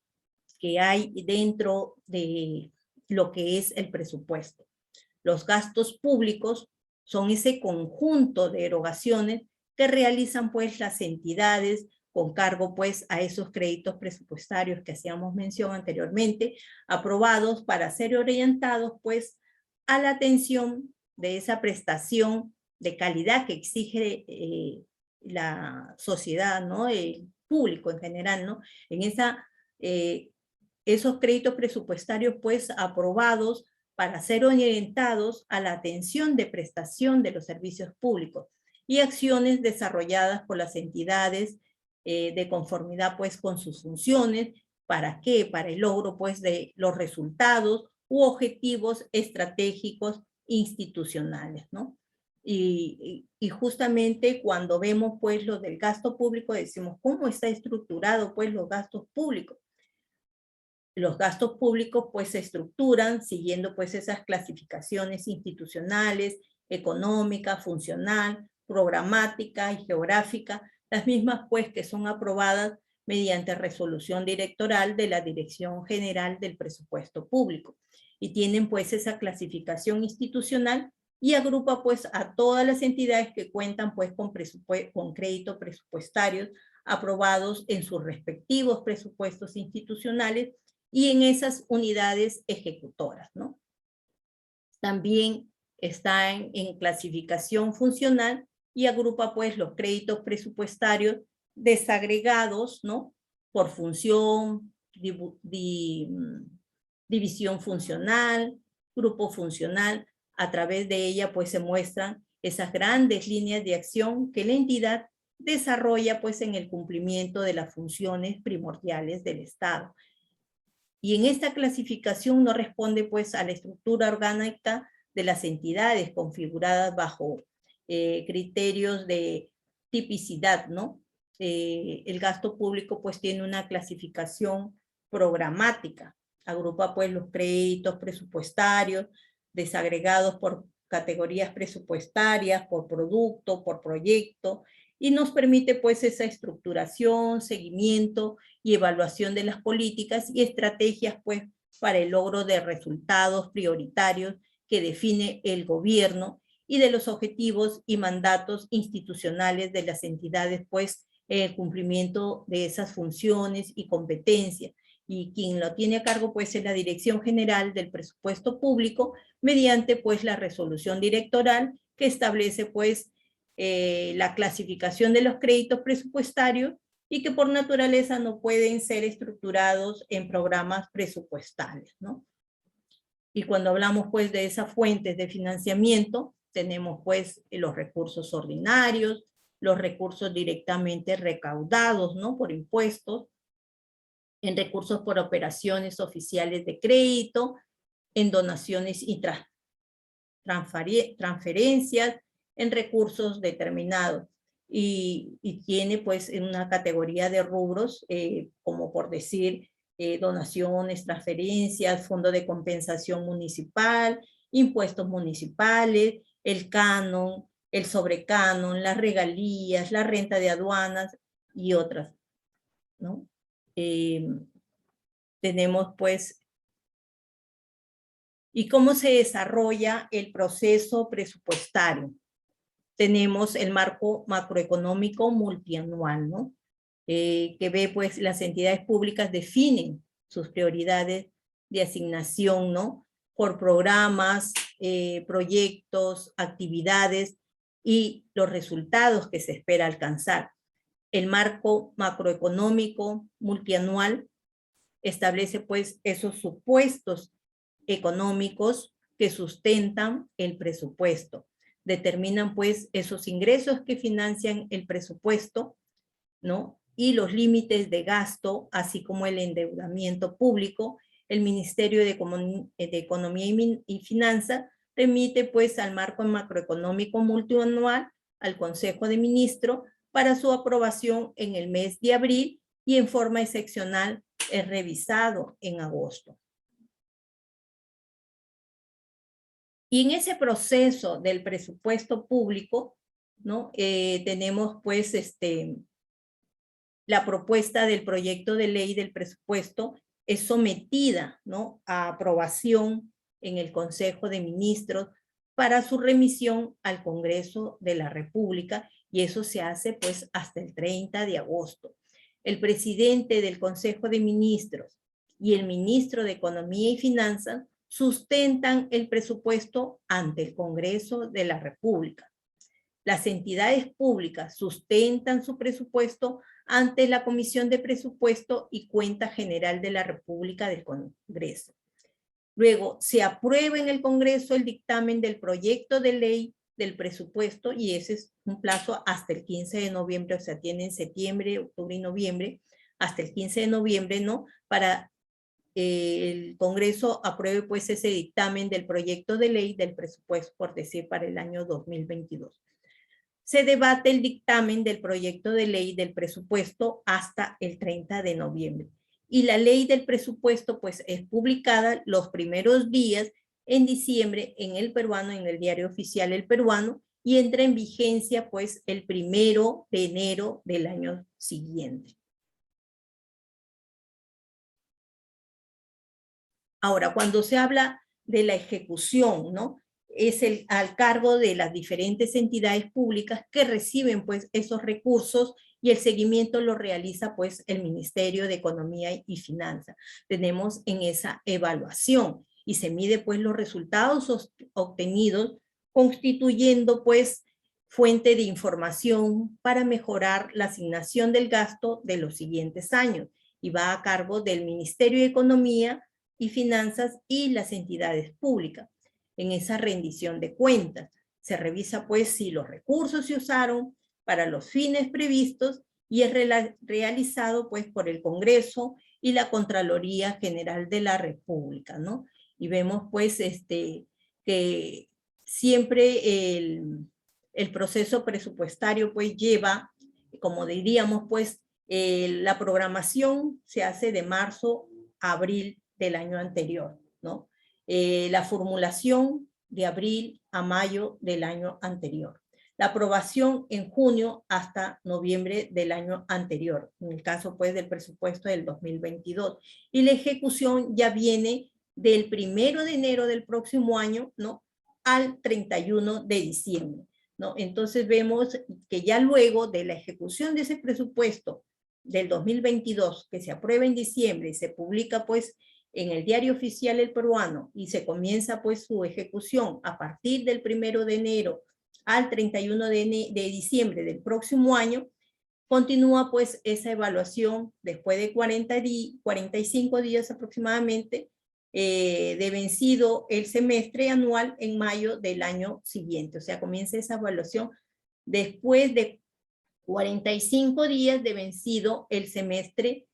que hay dentro de lo que es el presupuesto. Los gastos públicos son ese conjunto de erogaciones que realizan pues las entidades con cargo pues a esos créditos presupuestarios que hacíamos mención anteriormente, aprobados para ser orientados pues a la atención de esa prestación de calidad que exige la sociedad, ¿no?, el público en general, ¿no? En esos créditos presupuestarios pues aprobados para ser orientados a la atención de prestación de los servicios públicos y acciones desarrolladas por las entidades de conformidad pues con sus funciones. ¿Para qué? Para el logro pues de los resultados u objetivos estratégicos institucionales, ¿no? Y justamente cuando vemos pues lo del gasto público decimos, ¿cómo está estructurado pues los gastos públicos? Los gastos públicos pues se estructuran siguiendo pues esas clasificaciones institucionales, económica, funcional, programática y geográfica, las mismas pues que son aprobadas mediante resolución directoral de la Dirección General del Presupuesto Público. Y tienen pues esa clasificación institucional y agrupa pues a todas las entidades que cuentan pues con créditos presupuestarios aprobados en sus respectivos presupuestos institucionales y en esas unidades ejecutoras, ¿no? También está en clasificación funcional y agrupa pues los créditos presupuestarios desagregados, ¿no?, por función, división funcional, grupo funcional. A través de ella pues se muestran esas grandes líneas de acción que la entidad desarrolla pues en el cumplimiento de las funciones primordiales del Estado. Y en esta clasificación no responde pues a la estructura orgánica de las entidades configuradas bajo criterios de tipicidad, ¿no? El gasto público pues tiene una clasificación programática, agrupa pues los créditos presupuestarios desagregados por categorías presupuestarias, por producto, por proyecto, y nos permite pues esa estructuración, seguimiento y evaluación de las políticas y estrategias pues para el logro de resultados prioritarios que define el gobierno y de los objetivos y mandatos institucionales de las entidades pues en el cumplimiento de esas funciones y competencias. Y quien lo tiene a cargo pues es la Dirección General del Presupuesto Público mediante pues la resolución directoral que establece pues la clasificación de los créditos presupuestarios y que por naturaleza no pueden ser estructurados en programas presupuestales, ¿no? Y cuando hablamos pues de esas fuentes de financiamiento, tenemos pues los recursos ordinarios, los recursos directamente recaudados, ¿no? Por impuestos, en recursos por operaciones oficiales de crédito, en donaciones y transferencias, en recursos determinados. Y tiene pues una categoría de rubros, como por decir, donaciones, transferencias, fondo de compensación municipal, impuestos municipales, el canon, el sobrecanon, las regalías, la renta de aduanas y otras, ¿no? Tenemos pues, ¿y cómo se desarrolla el proceso presupuestario? Tenemos el marco macroeconómico multianual, ¿no? Que ve pues las entidades públicas definen sus prioridades de asignación, ¿no? Por programas, proyectos, actividades y los resultados que se espera alcanzar. El marco macroeconómico multianual establece pues esos supuestos económicos que sustentan el presupuesto. Determinan pues esos ingresos que financian el presupuesto, ¿no? Y los límites de gasto, así como el endeudamiento público. El Ministerio de Economía y Finanzas remite pues al marco macroeconómico multianual al Consejo de Ministros para su aprobación en el mes de abril y en forma excepcional es revisado en agosto. Y en ese proceso del presupuesto público, ¿no? Tenemos pues la propuesta del proyecto de ley del presupuesto es sometida, ¿no? A aprobación en el Consejo de Ministros para su remisión al Congreso de la República, y eso se hace pues hasta el 30 de agosto. El presidente del Consejo de Ministros y el ministro de Economía y Finanzas sustentan el presupuesto ante el Congreso de la República. Las entidades públicas sustentan su presupuesto ante la Comisión de Presupuesto y Cuenta General de la República del Congreso. Luego, se aprueba en el Congreso el dictamen del proyecto de ley del presupuesto, y ese es un plazo hasta el 15 de noviembre, o sea, tienen septiembre, octubre y noviembre, hasta el 15 de noviembre, ¿no? Para el Congreso apruebe pues ese dictamen del proyecto de ley del presupuesto, por decir, para el año 2022. Se debate el dictamen del proyecto de ley del presupuesto hasta el 30 de noviembre. Y la ley del presupuesto pues es publicada los primeros días en diciembre en el peruano, en el diario oficial El Peruano, y entra en vigencia pues el 1 de enero del año siguiente. Ahora, cuando se habla de la ejecución, ¿no? Es al cargo de las diferentes entidades públicas que reciben pues esos recursos, y el seguimiento lo realiza pues el Ministerio de Economía y Finanzas. Tenemos en esa evaluación y se mide pues los resultados obtenidos, constituyendo pues fuente de información para mejorar la asignación del gasto de los siguientes años, y va a cargo del Ministerio de Economía y Finanzas y las entidades públicas. En esa rendición de cuentas se revisa pues si los recursos se usaron para los fines previstos, y es realizado pues por el Congreso y la Contraloría General de la República, ¿no? Y vemos pues que siempre el proceso presupuestario pues lleva, como diríamos pues, la programación se hace de marzo a abril del año anterior, ¿no? La formulación de abril a mayo del año anterior. La aprobación en junio hasta noviembre del año anterior, en el caso pues del presupuesto del 2022. Y la ejecución ya viene del 1 de enero del próximo año, ¿no? Al 31 de diciembre, ¿no? Entonces vemos que ya luego de la ejecución de ese presupuesto del 2022, que se aprueba en diciembre y se publica pues en el diario oficial El Peruano, y se comienza pues su ejecución a partir del 1 de enero al 31 de diciembre del próximo año, continúa pues esa evaluación después de 45 días aproximadamente de vencido el semestre anual en mayo del año siguiente. O sea, comienza esa evaluación después de 45 días de vencido el semestre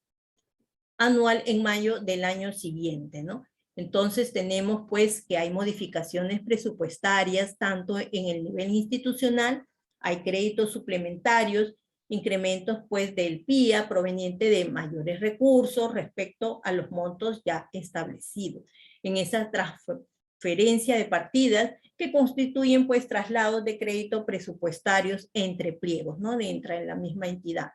anual en mayo del año siguiente, ¿no? Entonces tenemos pues que hay modificaciones presupuestarias tanto en el nivel institucional, hay créditos suplementarios, incrementos pues del PIA proveniente de mayores recursos respecto a los montos ya establecidos. En esa transferencia de partidas que constituyen pues traslados de crédito presupuestarios entre pliegos, ¿no? Dentro de la misma entidad.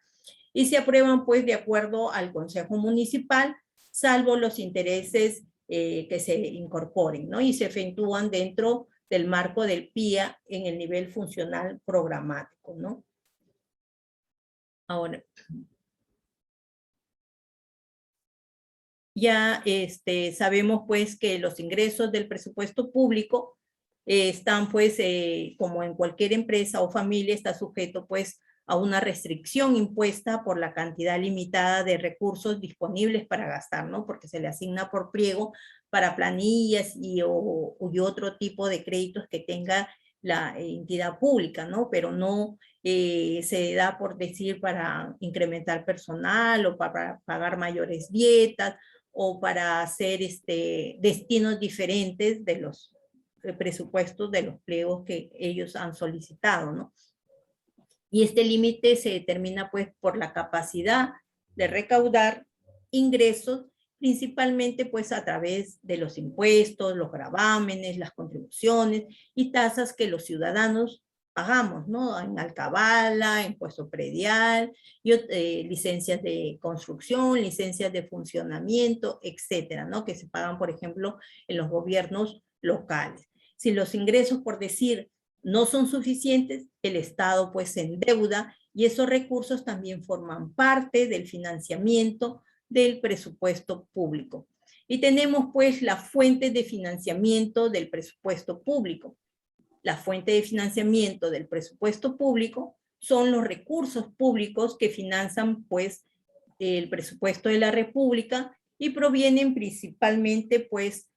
Y se aprueban pues de acuerdo al Consejo Municipal, salvo los intereses que se incorporen, ¿no? Y se efectúan dentro del marco del PIA en el nivel funcional programático, ¿no? Ahora, ya sabemos pues que los ingresos del presupuesto público están pues como en cualquier empresa o familia está sujeto pues a una restricción impuesta por la cantidad limitada de recursos disponibles para gastar, ¿no? Porque se le asigna por pliego para planillas y otro tipo de créditos que tenga la entidad pública, ¿no? Pero no se da por decir para incrementar personal o para pagar mayores dietas o para hacer destinos diferentes de los presupuestos de los pliegos que ellos han solicitado, ¿no? Y este límite se determina pues por la capacidad de recaudar ingresos, principalmente pues a través de los impuestos, los gravámenes, las contribuciones y tasas que los ciudadanos pagamos, ¿no? En alcabala, impuesto predial, licencias de construcción, licencias de funcionamiento, etcétera, ¿no? Que se pagan, por ejemplo, en los gobiernos locales. Si los ingresos, por decir, no son suficientes, el Estado pues se endeuda y esos recursos también forman parte del financiamiento del presupuesto público. Y tenemos pues la fuente de financiamiento del presupuesto público. La fuente de financiamiento del presupuesto público son los recursos públicos que financian pues el presupuesto de la República y provienen principalmente pues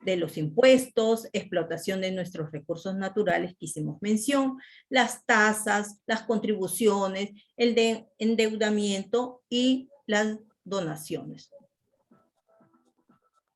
de los impuestos, explotación de nuestros recursos naturales que hicimos mención, las tasas, las contribuciones, el de endeudamiento y las donaciones.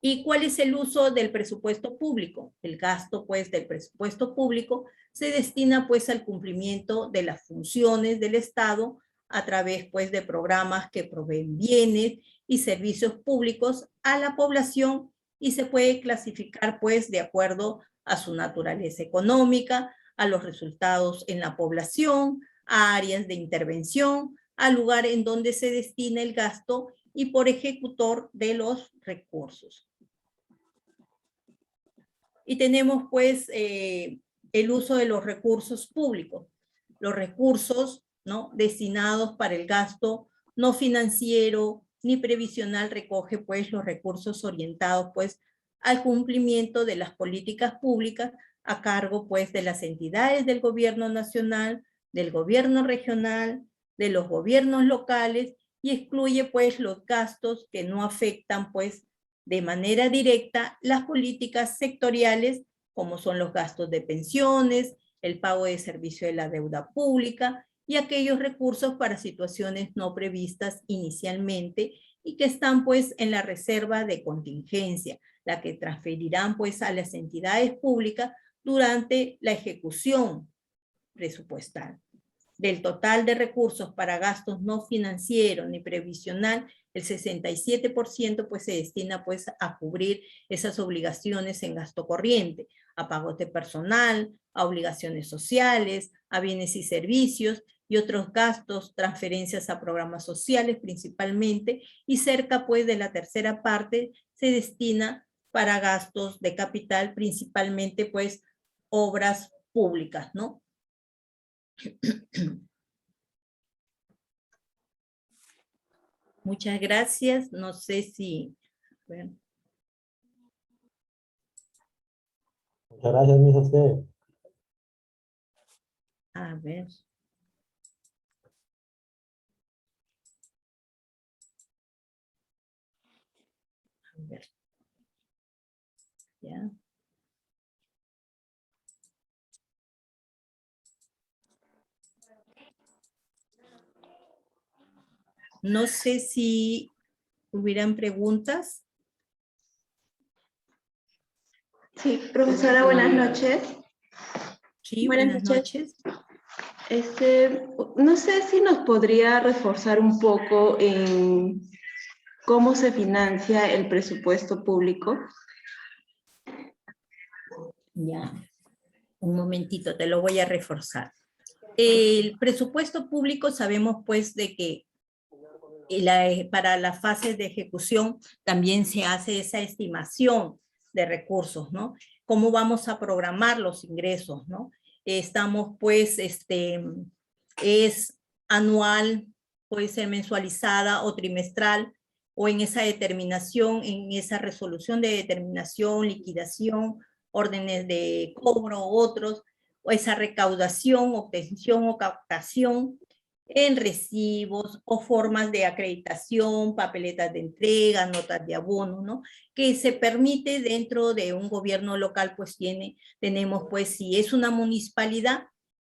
¿Y cuál es el uso del presupuesto público? El gasto, pues, del presupuesto público se destina, pues, al cumplimiento de las funciones del Estado a través, pues, de programas que proveen bienes y servicios públicos a la población y se puede clasificar, pues, de acuerdo a su naturaleza económica, a los resultados en la población, a áreas de intervención, al lugar en donde se destina el gasto y por ejecutor de los recursos. Y tenemos pues el uso de los recursos públicos, los recursos, ¿no?, destinados para el gasto no financiero ni previsional recoge pues los recursos orientados pues al cumplimiento de las políticas públicas a cargo pues de las entidades del gobierno nacional, del gobierno regional, de los gobiernos locales y excluye pues los gastos que no afectan pues de manera directa las políticas sectoriales, como son los gastos de pensiones, el pago de servicio de la deuda pública y aquellos recursos para situaciones no previstas inicialmente y que están pues en la reserva de contingencia, la que transferirán pues a las entidades públicas durante la ejecución presupuestal. Del total de recursos para gastos no financieros ni previsional, el 67% pues se destina pues a cubrir esas obligaciones en gasto corriente, a pagos de personal, a obligaciones sociales, a bienes y servicios y otros gastos, transferencias a programas sociales principalmente, y cerca pues de la tercera parte se destina para gastos de capital, principalmente pues obras públicas, ¿no? Muchas gracias. No sé si... Bueno. Muchas gracias, Miss Esther. A ver. A ver. Ya. No sé si hubieran preguntas. Sí, profesora, buenas noches. Sí, buenas noches. No sé si nos podría reforzar un poco en cómo se financia el presupuesto público. Ya, un momentito, te lo voy a reforzar. El presupuesto público sabemos pues de que para las fases de ejecución también se hace esa estimación de recursos, ¿no? ¿Cómo vamos a programar los ingresos, ¿no? Estamos pues, es anual, puede ser mensualizada o trimestral, o en esa determinación, en esa resolución de determinación, liquidación, órdenes de cobro, otros, o esa recaudación, obtención o captación, en recibos o formas de acreditación, papeletas de entrega, notas de abono, ¿no? Que se permite dentro de un gobierno local, pues tenemos pues, si es una municipalidad,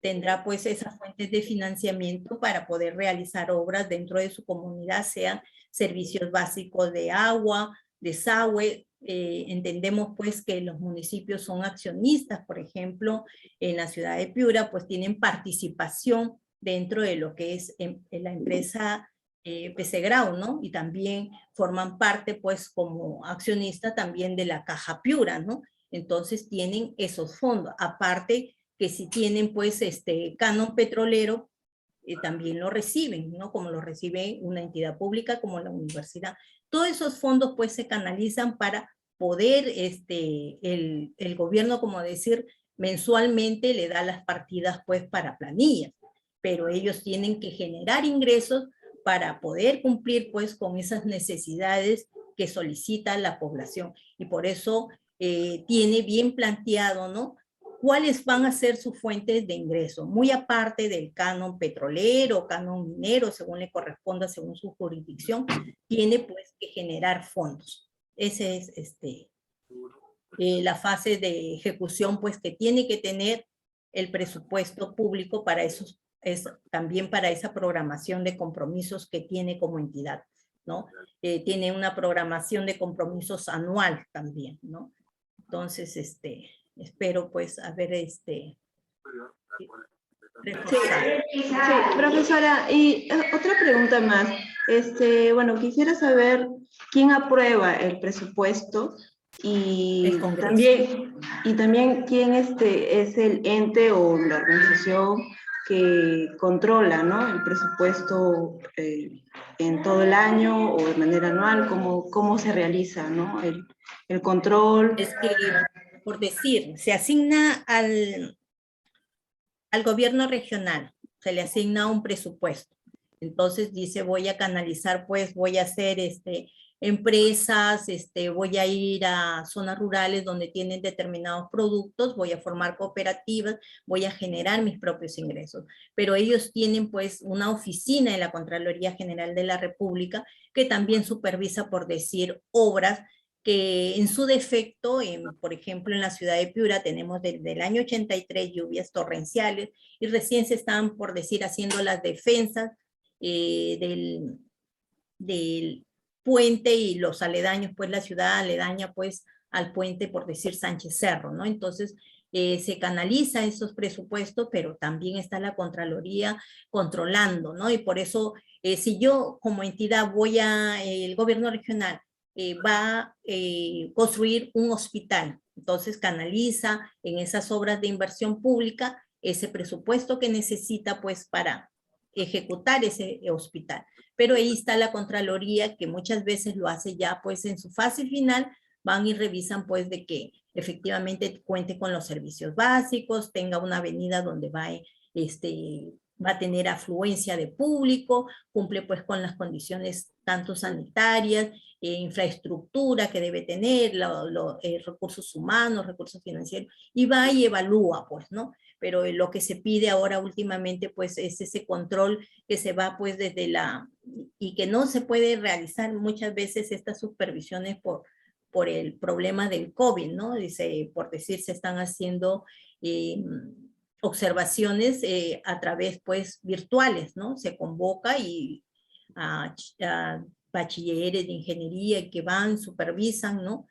tendrá pues esas fuentes de financiamiento para poder realizar obras dentro de su comunidad, sean servicios básicos de agua, desagüe. Entendemos pues que los municipios son accionistas, por ejemplo, en la ciudad de Piura, pues tienen participación dentro de lo que es la empresa PC Grau, ¿no? Y también forman parte, pues, como accionista también de la Caja Piura, ¿no? Entonces tienen esos fondos. Aparte que si tienen, pues, canon petrolero, también lo reciben, ¿no? Como lo recibe una entidad pública como la universidad. Todos esos fondos, pues, se canalizan para poder, el gobierno, como decir, mensualmente le da las partidas, pues, para planillas, pero ellos tienen que generar ingresos para poder cumplir, pues, con esas necesidades que solicita la población. Y por eso tiene bien planteado, ¿no? ¿Cuáles van a ser sus fuentes de ingreso? Muy aparte del canon petrolero, canon minero, según le corresponda, según su jurisdicción, tiene pues que generar fondos. Ese es la fase de ejecución, pues que tiene que tener el presupuesto público para esos, también para esa programación de compromisos que tiene como entidad, ¿no? Tiene una programación de compromisos anual también, ¿no? Entonces, espero pues haber reforzado. Sí, profesora, y otra pregunta más. Bueno, quisiera saber quién aprueba el presupuesto y El Congreso. también quién es el ente o la organización que controla, ¿no? El presupuesto en todo el año o de manera anual, cómo se realiza, ¿no? El control. Es que, por decir, se asigna al gobierno regional, se le asigna un presupuesto. Entonces dice, voy a canalizar, pues voy a hacer empresas, voy a ir a zonas rurales donde tienen determinados productos, voy a formar cooperativas, voy a generar mis propios ingresos. Pero ellos tienen pues una oficina en la Contraloría General de la República que también supervisa, por decir, obras que en su defecto, por ejemplo, en la ciudad de Piura tenemos desde el año 83 lluvias torrenciales y recién se están, por decir, haciendo las defensas del puente y los aledaños, pues la ciudad aledaña pues al puente, por decir, Sánchez Cerro, ¿no? Entonces, se canaliza esos presupuestos, pero también está la Contraloría controlando, ¿no? Y por eso, si yo como entidad el gobierno regional va a construir un hospital, entonces canaliza en esas obras de inversión pública ese presupuesto que necesita pues para ejecutar ese hospital. Pero ahí está la Contraloría que muchas veces lo hace ya pues en su fase final, van y revisan pues de que efectivamente cuente con los servicios básicos, tenga una avenida donde va va a tener afluencia de público, cumple pues con las condiciones tanto sanitarias, infraestructura que debe tener, recursos humanos, recursos financieros, y va y evalúa pues, ¿no? Pero lo que se pide ahora últimamente pues es ese control que se va pues desde y que no se puede realizar muchas veces estas supervisiones por el problema del COVID, ¿no? Dice, por decir, se están haciendo observaciones a través pues virtuales, ¿no? Se convoca y a bachilleres de ingeniería que van, supervisan, ¿no?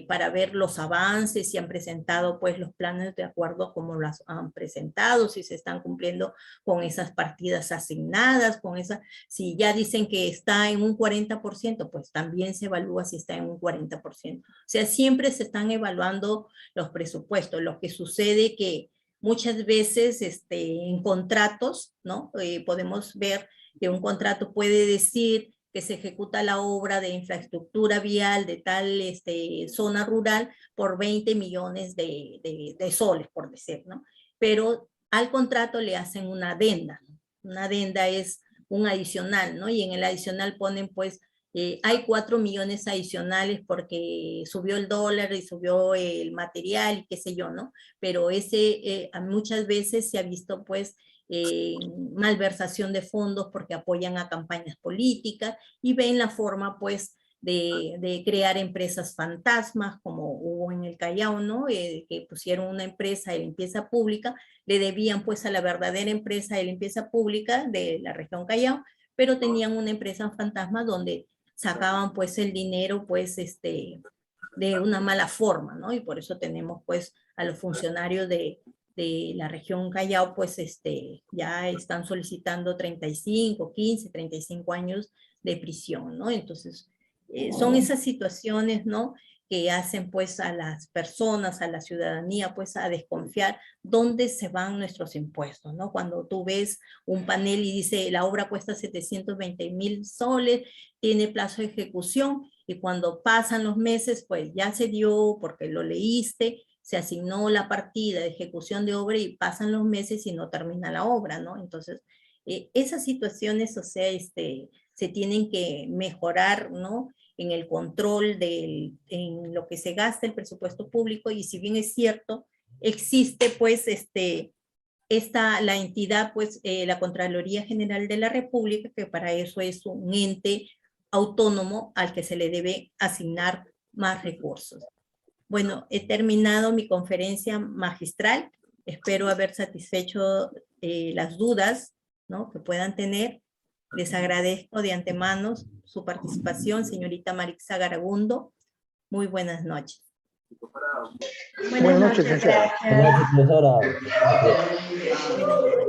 Para ver los avances, si han presentado pues los planes de acuerdo a cómo los han presentado, si se están cumpliendo con esas partidas asignadas, si ya dicen que está en un 40%, pues también se evalúa si está en un 40%. O sea, siempre se están evaluando los presupuestos. Lo que sucede que muchas veces en contratos, ¿no? Podemos ver que un contrato puede decir que se ejecuta la obra de infraestructura vial de tal zona rural por 20 millones de soles, por decir, ¿no? Pero al contrato le hacen una adenda. Una adenda es un adicional, ¿no? Y en el adicional ponen, pues, hay 4 millones adicionales porque subió el dólar y subió el material y qué sé yo, ¿no? Pero muchas veces se ha visto, pues, malversación de fondos porque apoyan a campañas políticas y ven la forma pues de crear empresas fantasmas como hubo en el Callao, ¿no? Que pusieron una empresa de limpieza pública, le debían pues a la verdadera empresa de limpieza pública de la región Callao, pero tenían una empresa fantasma donde sacaban pues el dinero pues de una mala forma, ¿no? Y por eso tenemos pues a los funcionarios de la región Callao, pues ya están solicitando 35, 15, 35 años de prisión, ¿no? Entonces, son esas situaciones, ¿no? Que hacen pues a las personas, a la ciudadanía, pues a desconfiar dónde se van nuestros impuestos, ¿no? Cuando tú ves un panel y dice la obra cuesta 720,000 soles, tiene plazo de ejecución, y cuando pasan los meses, pues ya se dio porque lo leíste, se asignó la partida de ejecución de obra y pasan los meses y no termina la obra, ¿no? Entonces, esas situaciones, o sea, se tienen que mejorar, ¿no? En el control en lo que se gasta el presupuesto público, y si bien es cierto, existe pues la entidad, pues la Contraloría General de la República, que para eso es un ente autónomo al que se le debe asignar más recursos. Bueno, he terminado mi conferencia magistral. Espero haber satisfecho las dudas, ¿no? Que puedan tener. Les agradezco de antemano su participación, señorita Marixa Garagundo. Muy buenas noches. Buenas noches, licenciada. Gracias. Buenas noches, profesora. Buenas noches.